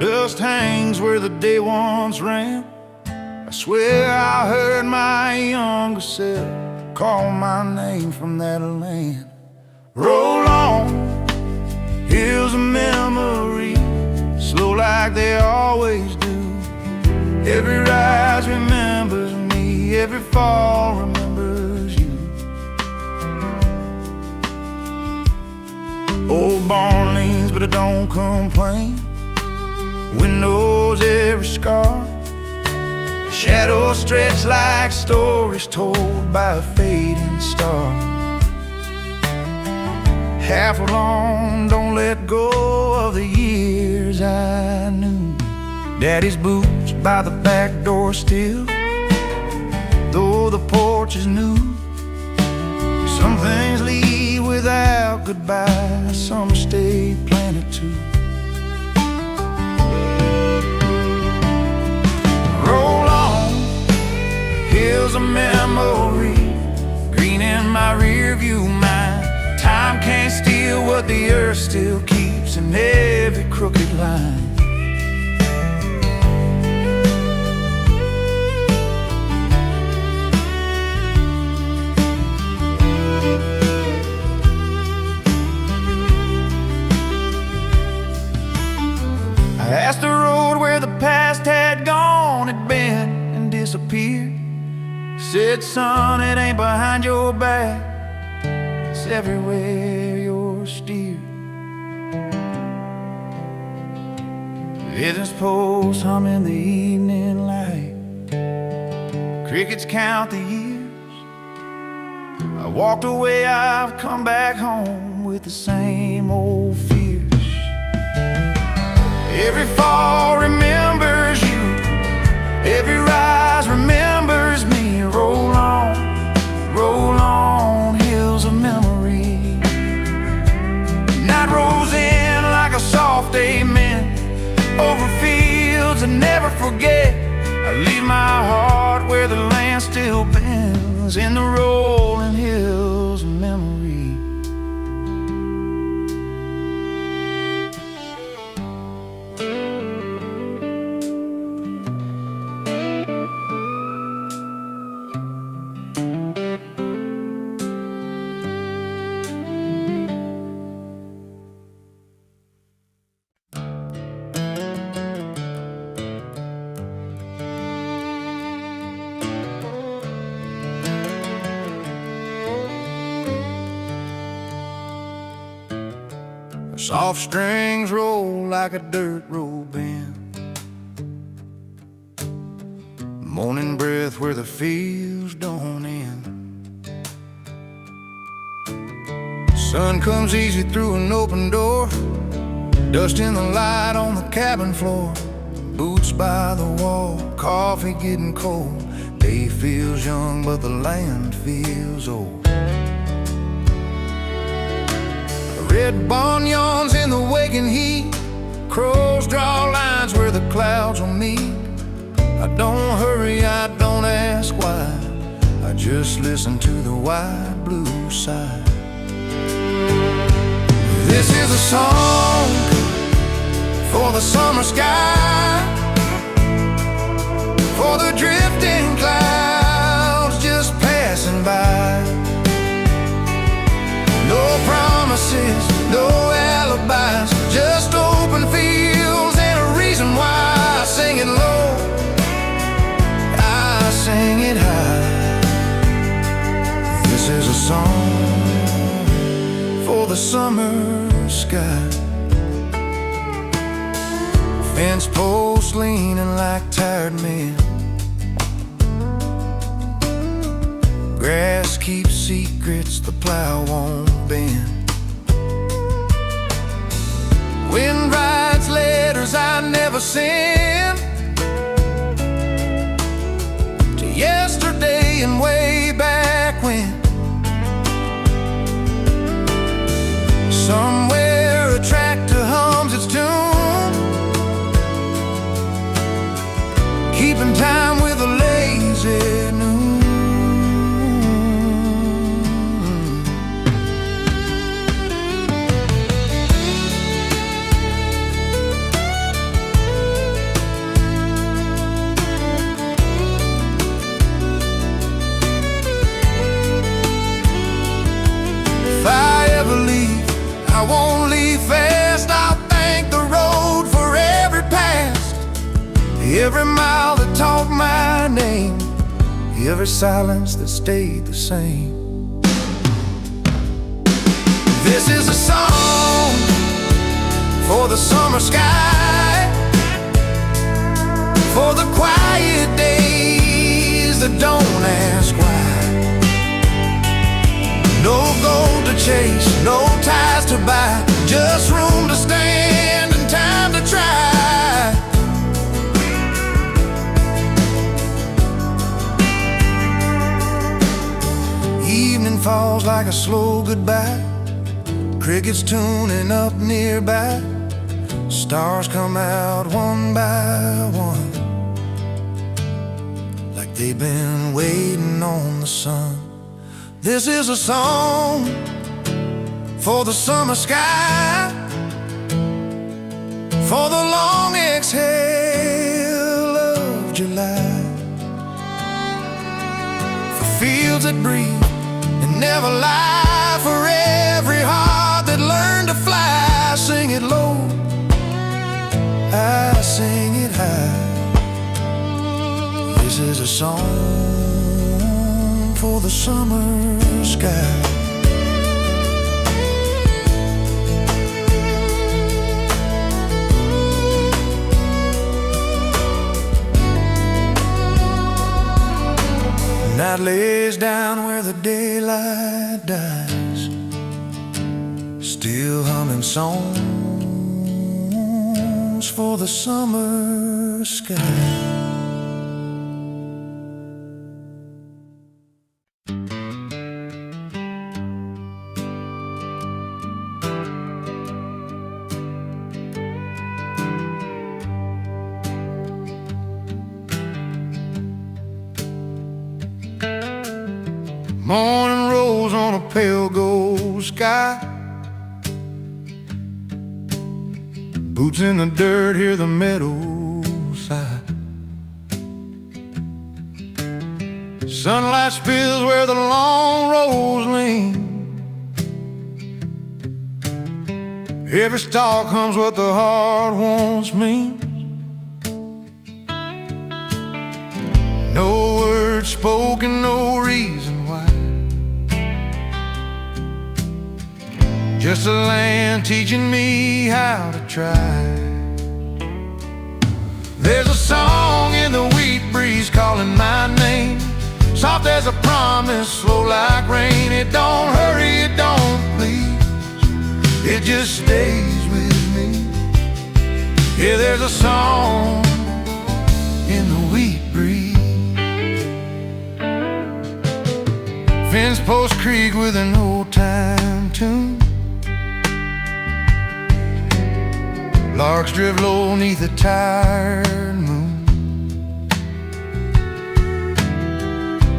Dust hangs where the day once ran. I swear I heard my younger self call my name from that land. Roll on, hills of memory, slow like they always do. Every rise remembers me, every fall remembers you. Old barn leans, but I don't complain. Windows every scar, shadows stretch like stories told by a fading star. Half alone, don't let go of the years I knew. Daddy's boots by the back door still, though the porch is new. Some things leave without goodbye, some stay planted too. Roll on, hills of memory, green in my rearview mind. Time can't steal what the earth still keeps in every crooked line. I asked the road where the past had gone, had been and disappeared. Said, son, it ain't behind your back, it's everywhere you're steered. Business posts hum in the evening light, crickets count the years. I walked away, I've come back home with the same old fears. Every fall remembers you, every rise remembers me. Roll on, hills of memory. Night rolls in like a soft amen over fields I never forget. I leave my heart where the land still bends, in the rolling hills of memory. Soft strings roll like a dirt road bend, morning breath where the fields don't end. Sun comes easy through an open door, dust in the light on the cabin floor. Boots by the wall, coffee getting cold. Day feels young but the land feels old. Red barn yawns in the waking heat, crows draw lines where the clouds will meet. I don't hurry, I don't ask why, I just listen to the wide blue side. This is a song for the summer sky, for the drifting clouds just passing by. No promises, no alibis, just open fields and a reason why I sing it low, I sing it high. This is a song for the summer sky. Fence posts leaning like tired men, grass keeps secrets the plow won't bend. Wind writes letters I never sent, to yesterday and way back when. Somewhere a tractor hums its tune, keeping time with a lazy noon. If I ever leave, I won't leave fast. I'll thank the road for every past, every mile that taught my name, every silence that stayed the same. This is a song for the summer sky, for the quiet days that don't ask why. No gold to chase, no ties to buy, just room to stand and time to try. Evening falls like a slow goodbye, crickets tuning up nearby, stars come out one by one, like they've been waiting on the sun. This is a song for the summer sky, for the long exhale of July, for fields that breathe and never lie, for every heart that learned to fly. I sing it low, I sing it high. This is a song for the summer sky. Night lays down where the daylight dies, still humming songs for the summer sky. Morning rose on a pale gold sky, boots in the dirt, hear the meadow sigh. Sunlight spills where the long rows lean, every stalk hums what the heart once means. No words spoken, no reason why, just a land teaching me how to try. There's a song in the wheat breeze calling my name, soft as a promise, slow like rain. It don't hurry, it don't please, it just stays with me. Yeah, there's a song in the wheat breeze. Fence post creek with an old time tune, larks drift low neath a tired moon.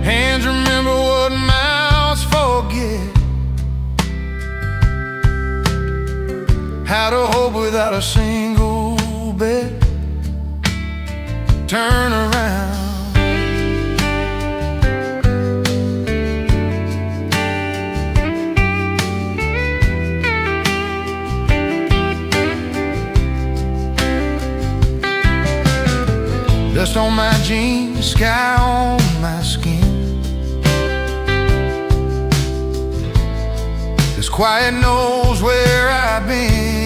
Hands remember what mouths forget, how to hope without a single bet. Turn around, dust on my jeans, sky on my skin. This quiet knows where I've been.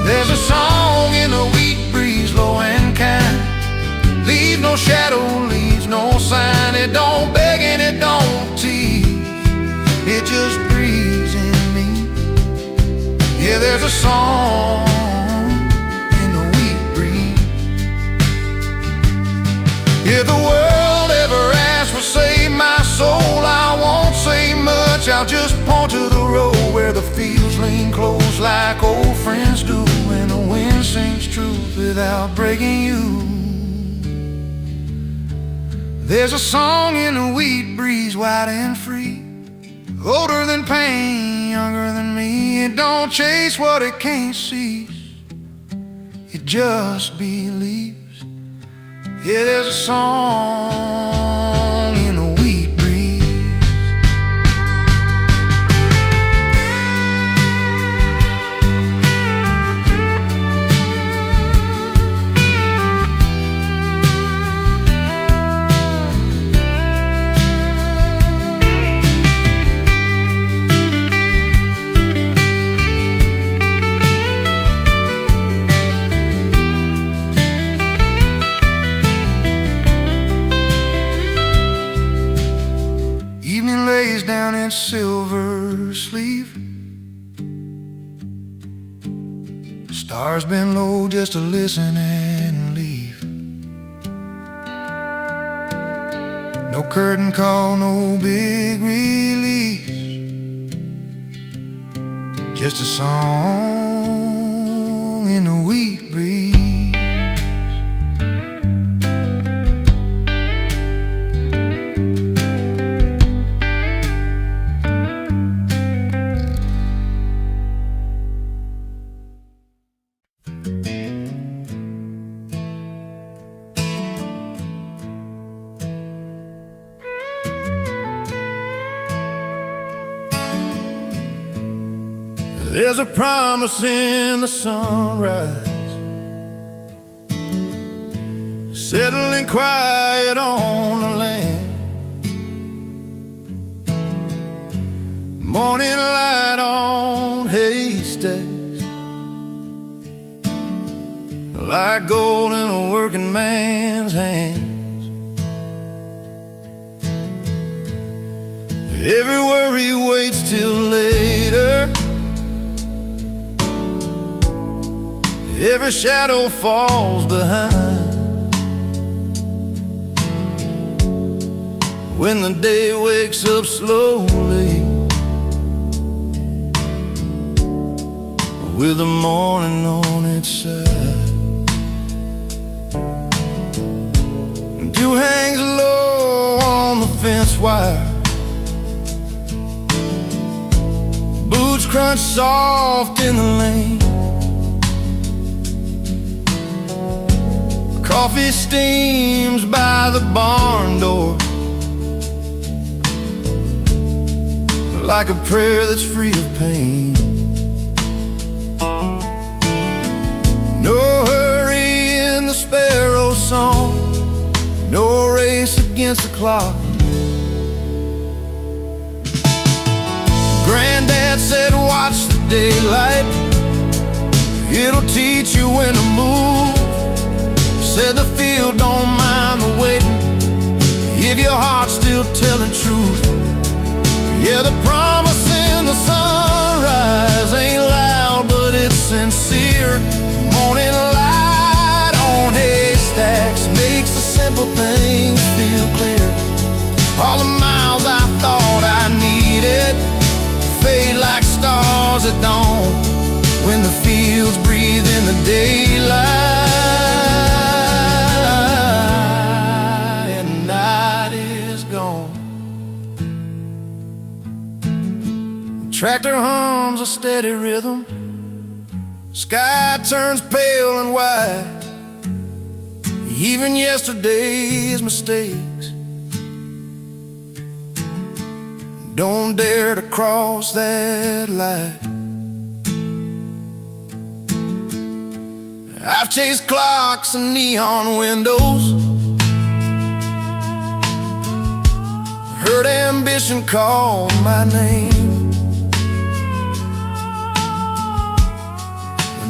There's a song in the wheat breeze, low and kind, leaves no shadow, leaves no sign. It don't beg and it don't tease, it just breathes in me. Yeah, there's a song in the wheat breeze. If the world ever asks for save my soul, I won't say much, I'll just point to the road where the fields lean close like old friends do, and the wind sings truth without breaking you. There's a song in the wheat breeze, wide and free, older than pain, younger than me. It don't chase what it can't seize, it just believes. Yeah, there's a song in the wheat breeze. silver sleeve. Stars bend low just to listen and leave. No curtain call, no big release, just a song in the wheat breeze. There's a promise in the sunrise, settling quiet on the land. Morning light on haystacks, like gold in a working man's hands. Every worry waits till later, every shadow falls behind. When the day wakes up slowly, with the morning on its side, dew hangs low on the fence wire, boots crunch soft in the lane. Coffee steams by the barn door, like a prayer that's free of pain. No hurry in the sparrow's song, no race against the clock. Granddad said watch the daylight, it'll teach you when to move. Said the field don't mind the waiting, if your heart's still telling truth. Yeah, the promise in the sunrise ain't loud, but it's sincere. Morning light on haystacks makes the simple things feel clear. All the miles I thought I needed fade like stars at dawn, when the fields breathe in the daylight. Tractor hums a steady rhythm, sky turns pale and white. Even yesterday's mistakes don't dare to cross that line. I've chased clocks and neon windows, heard ambition call my name.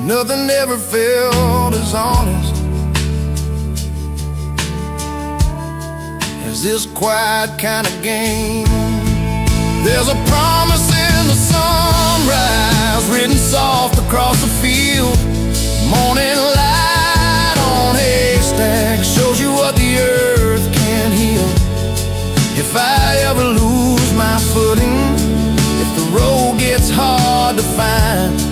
Nothing ever felt as honest as this quiet kind of game. There's a promise in the sunrise, written soft across the field. Morning light on haystacks shows you what the earth can't heal. If I ever lose my footing, if the road gets hard to find,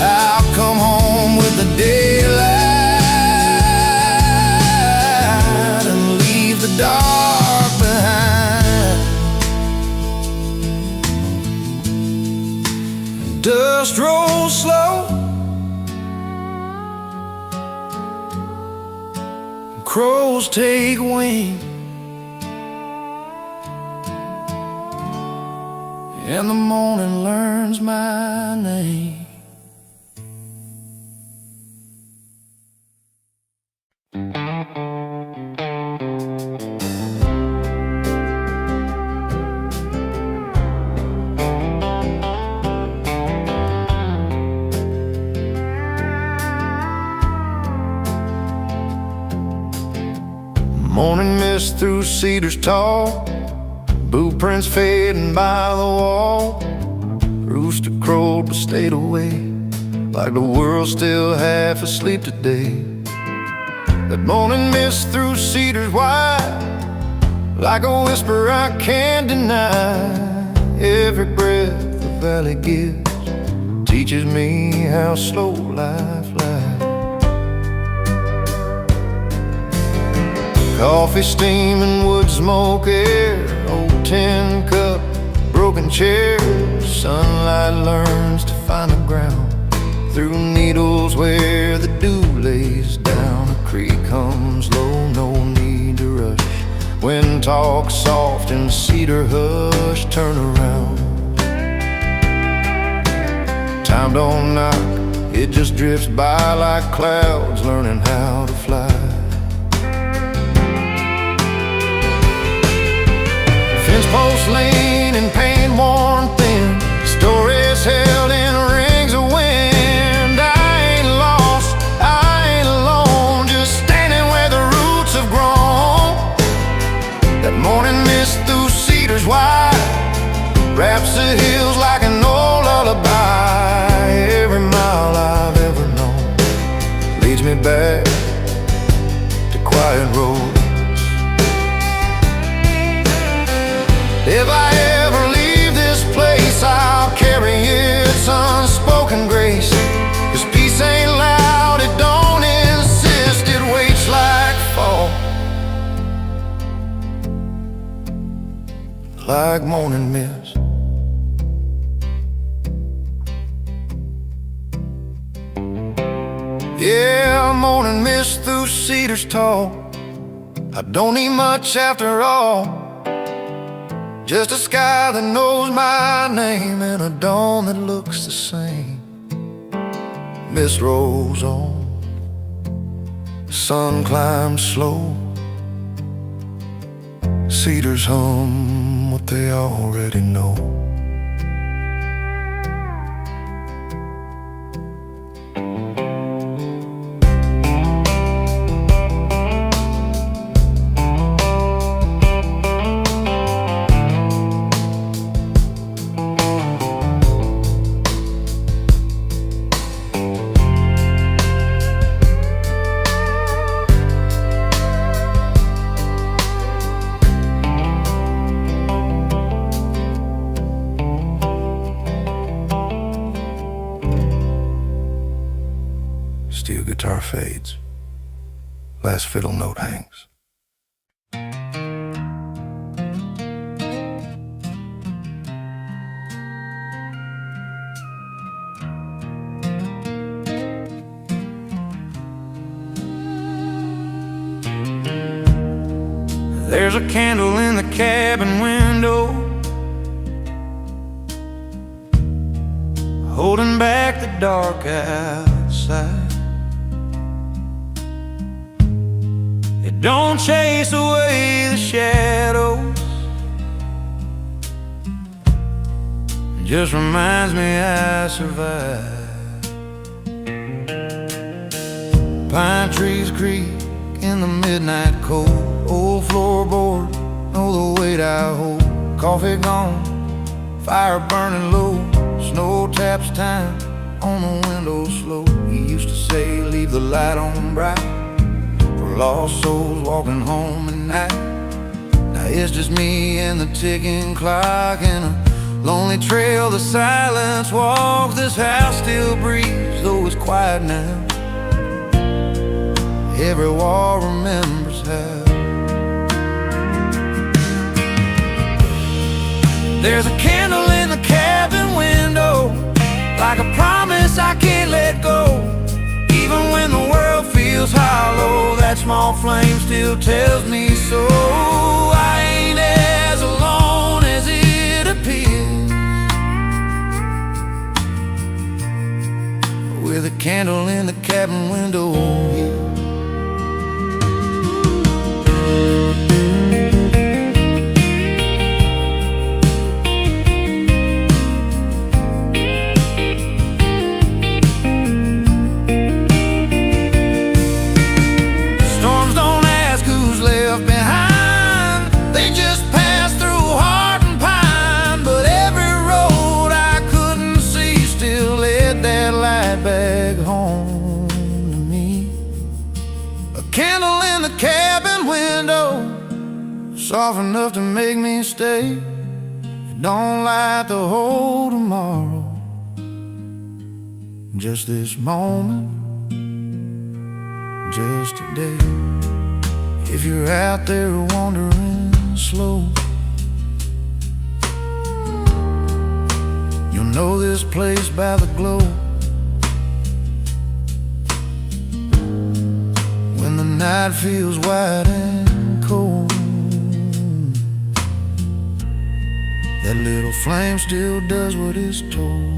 I'll come home with the daylight and leave the dark behind. Dust rolls slow, crows take wing, and the morning learns my name. Morning mist through cedars tall, boot prints fading by the wall. Rooster crowed but stayed away, like the world's still half asleep today. That morning mist through cedars wide, like a whisper I can't deny. Every breath the valley gives teaches me how slow life lies. Coffee steaming, wood smoke air, old tin cup, broken chair. Sunlight learns to find the ground through needles where the dew lays down. A creek comes low, no need to rush. Wind talks soft in the cedar hush. Turn around. Time don't knock, it just drifts by like clouds learning how to fly. Fence posts lean and paint worn thin, stories held in rings of wind. I ain't lost, I ain't alone, just standing where the roots have grown. That morning mist through cedars wide wraps the hills like an old lullaby. Every mile I've ever known leads me back to quiet roads. If I ever leave this place, I'll carry its unspoken grace. 'Cause peace ain't loud, it don't insist, it waits like fall, like morning mist. Yeah, morning mist through cedars tall. I don't need much after all, just a sky that knows my name and a dawn that looks the same. Mist rolls on, sun climbs slow, cedars hum what they already know. Steel guitar fades, last fiddle note hangs. There's a candle in the cabin window, holding back the dark outside. It don't chase away the shadows, it just reminds me I survived. Pine trees creak in the midnight cold, old floorboard, know the weight I hold. Coffee gone, fire burning low, snow taps time on the window slow. He used to say, leave the light on bright for lost souls walking home at night. Now it's just me and the ticking clock and a lonely trail. The silence walks, this house still breathes, though it's quiet now. Every wall remembers how. There's a candle in the cabin window, like a promise I can't let go. Even when the world feels hollow, that small flame still tells me so. I ain't as alone as it appears, with a candle in the cabin window here. Storms don't ask who's left behind, they just pass through hard soft enough to make me stay. Don't light the whole tomorrow, just this moment, just today. If you're out there wandering slow, you'll know this place by the glow. When the night feels white and cold, that little flame still does what it's told.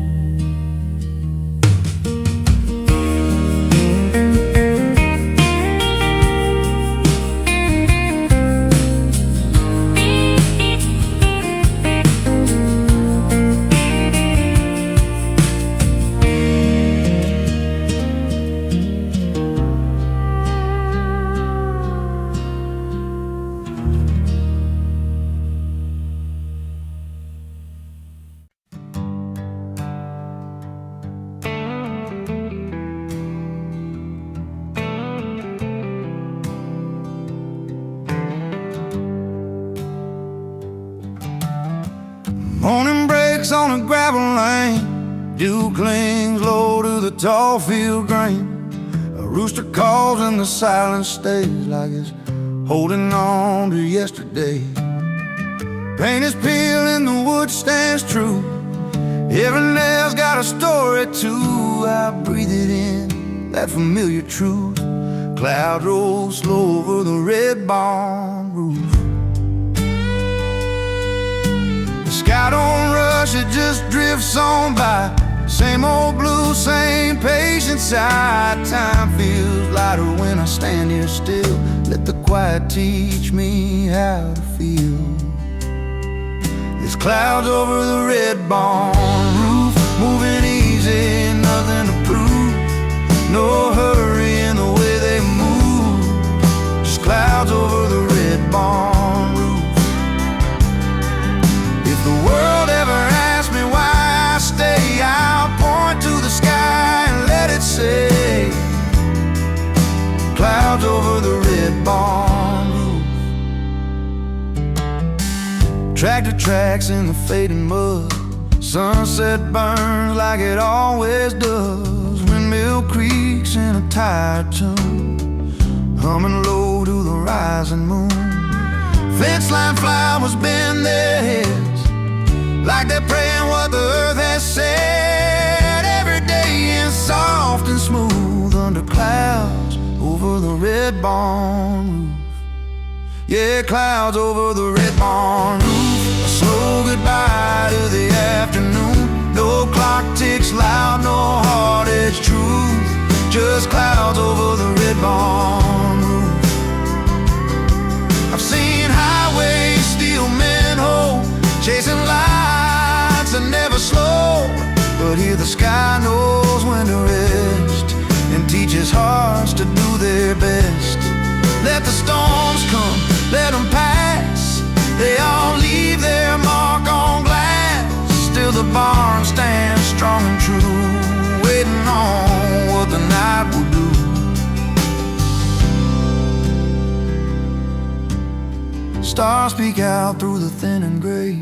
Morning breaks on a gravel lane, dew clings low to the tall field grain. A rooster calls and the silence stays like it's holding on to yesterday. Paint is peeling, the wood stands true. Every nail's got a story too. I breathe it in, that familiar truth. Cloud rolls slow over the red barn roof. Sky don't rush, it just drifts on by. Same old blue, same patient side. Time feels lighter when I stand here still. Let the quiet teach me how to feel. There's clouds over the red barn roof, moving easy, nothing to prove. No hurry in the way they move. Just clouds over the red barn roof. If the world ever asks me why I stay, I'll point to the sky and let it say, clouds over the red barn roof. Tractor tracks in the fading mud, sunset burns like it always does. Windmill creaks in a tired tune, humming low to the rising moon. Fence line flowers bend their heads like they're praying what the earth has said. Every day is soft and smooth under clouds over the red barn roof. Yeah, clouds over the red barn roof. A slow goodbye to the afternoon. No clock ticks loud, no hard-edged truth. Just clouds over the red barn roof. I've seen highways steel men hold, chasing lights that never slow. But here the sky knows when to rest and teaches hearts to do their best. Let the storms come, let them pass. They all leave their mark on glass. Still the barn stands strong and true, waiting on what the night will do. Stars peek out through the thin and gray.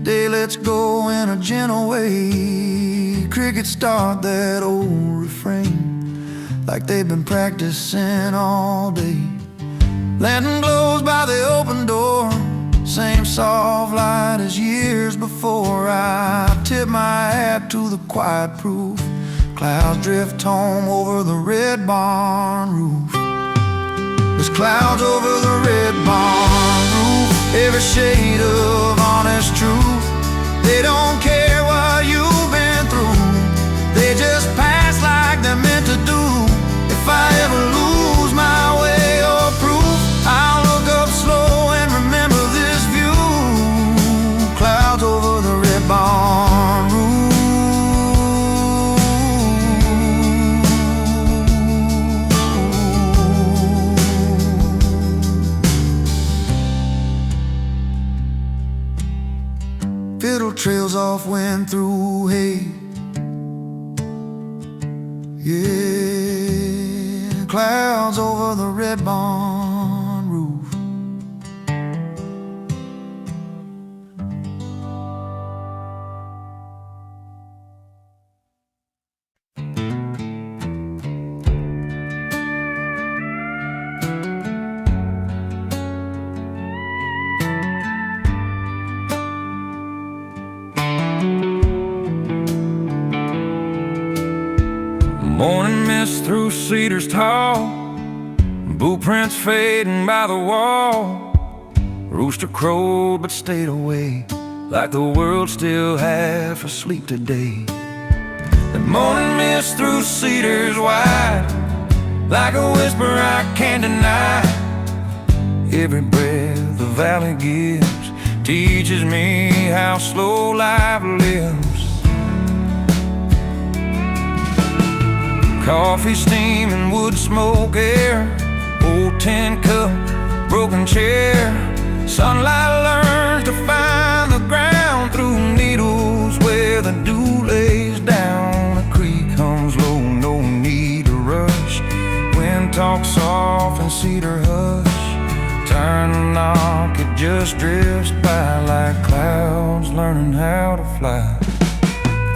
Day lets go in a gentle way. Crickets start that old refrain like they've been practicing all day. Lantern glows by the open door, same soft light as years before. I tip my hat to the quiet proof. Clouds drift home over the red barn roof. There's clouds over the red barn roof, every shade of honest truth. They don't care what you've been through, they just pass like they're meant to do. If I ever lose my way or proof, I'll look up slow and remember this view. Clouds over the red barn roof. Fiddle trails off wind through hay. Yeah, clouds over the red barn roof. Morning mist through cedars tall, boot prints fading by the wall. Rooster crowed but stayed awake, like the world still half asleep today. The morning mist through cedars wide, like a whisper I can't deny. Every breath the valley gives teaches me how slow life lives. Coffee steam and wood smoke air, old tin cup, broken chair. Sunlight learns to find the ground through needles where the dew lays down. A creek hums low, no need to rush. Wind talks soft and cedar hush. Turn the knock, it just drifts by like clouds learning how to fly.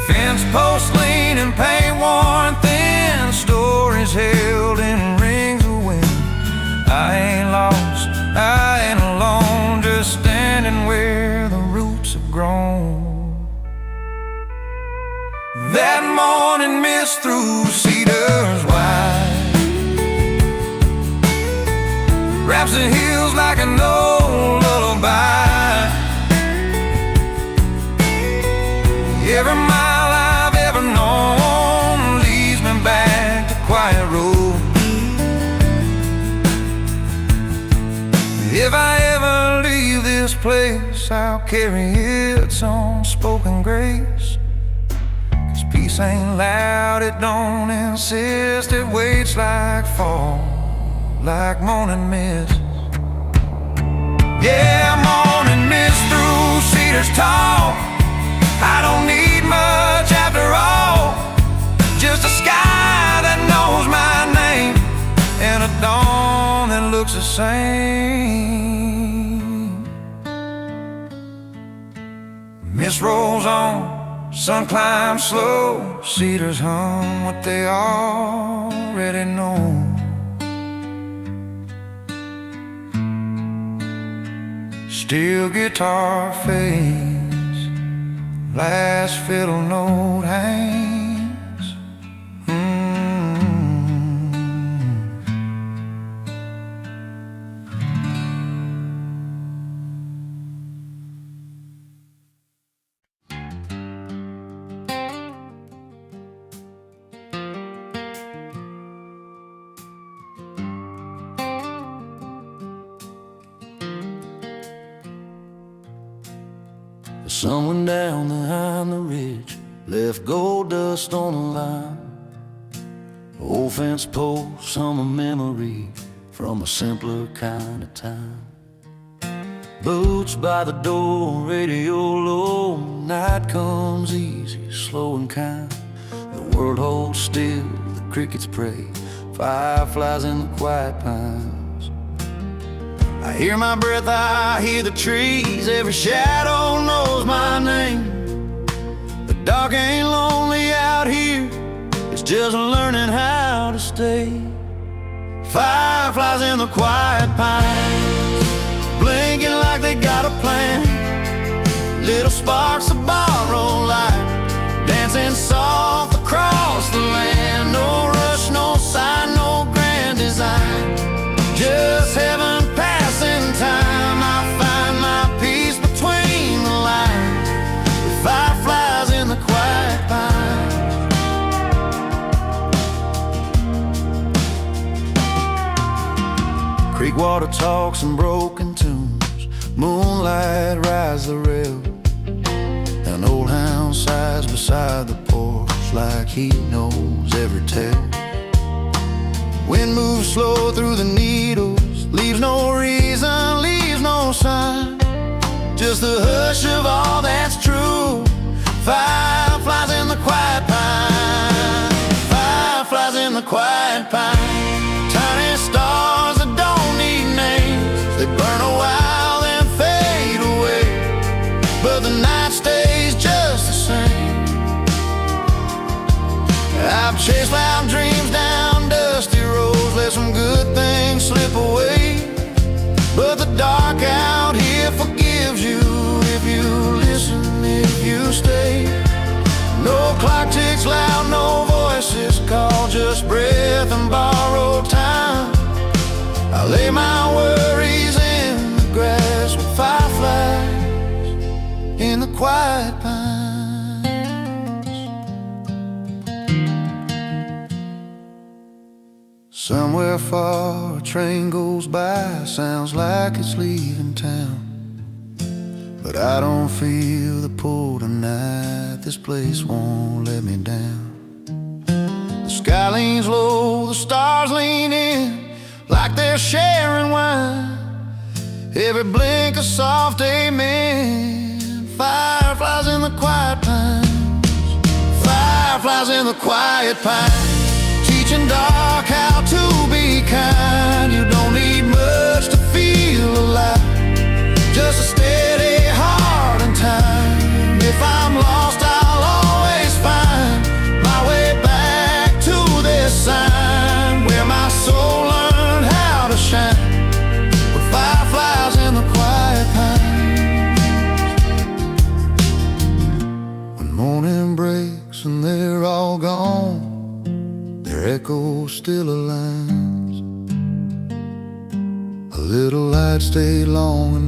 Fence posts lean and paint worn thin, stories held in rings of wind. I ain't lost, I ain't alone, just standing where the roots have grown. That morning mist through cedars wide wraps the hills like an old lullaby. Every mile I've ever known leads me back to quiet road. If I ever leave this place, I'll carry its unspoken grace. 'Cause peace ain't loud, it don't insist, it waits like fall, like morning mist. Yeah, morning mist through cedars tall. I don't need much after all, just a sky that knows my name and a dawn that looks the same. Mist rolls on, sun climbs slow, cedars hum what they already know. Steel guitar fades, last fiddle note hangs. Someone down behind the ridge left gold dust on the line. Old fence post, summer memory from a simpler kind of time. Boots by the door, radio low, night comes easy, slow and kind. The world holds still, the crickets pray, fireflies in the quiet pines. I hear my breath, I hear the trees, every shadow knows my name. The dark ain't lonely out here, it's just learning how to stay. Fireflies in the quiet pines, blinking like they got a plan. Little sparks of borrowed light, dancing soft across the land. No rush, no sign, no grand design, just heaven passing time. I find my peace between the lines, with fireflies in the quiet pines. Creek water talks and broken tunes, moonlight rides the rail. An old hound sighs beside the porch like he knows every tale. Wind moves slow through the needles, leaves no reason, leaves no sign, just the hush of all that's true. Fireflies in the quiet pine, fireflies in the quiet pine. Tiny stars that don't need names, they burn a while then fade away, but the night stays just the same. I've chased loud dreams down dusty roads, let some good things slip away, but the dark out here forgives you if you listen, if you stay. No clock ticks loud, no voices call, just Somewhere far a train goes by, sounds like it's leaving town. But I don't feel the pull tonight, this place won't let me down. The sky leans low, the stars lean in, like they're sharing wine. Every blink a soft amen. Fireflies in the quiet pines, fireflies in the quiet pines, teaching dark how to be kind. You don't need much to feel alive, just a steady heart and time. If I'm lost, I'll always find my way back to this sign, where my soul learned how to shine, with fireflies in the quiet pines. When morning breaks and they're all gone, their echo still aligns. A little light stayed long enough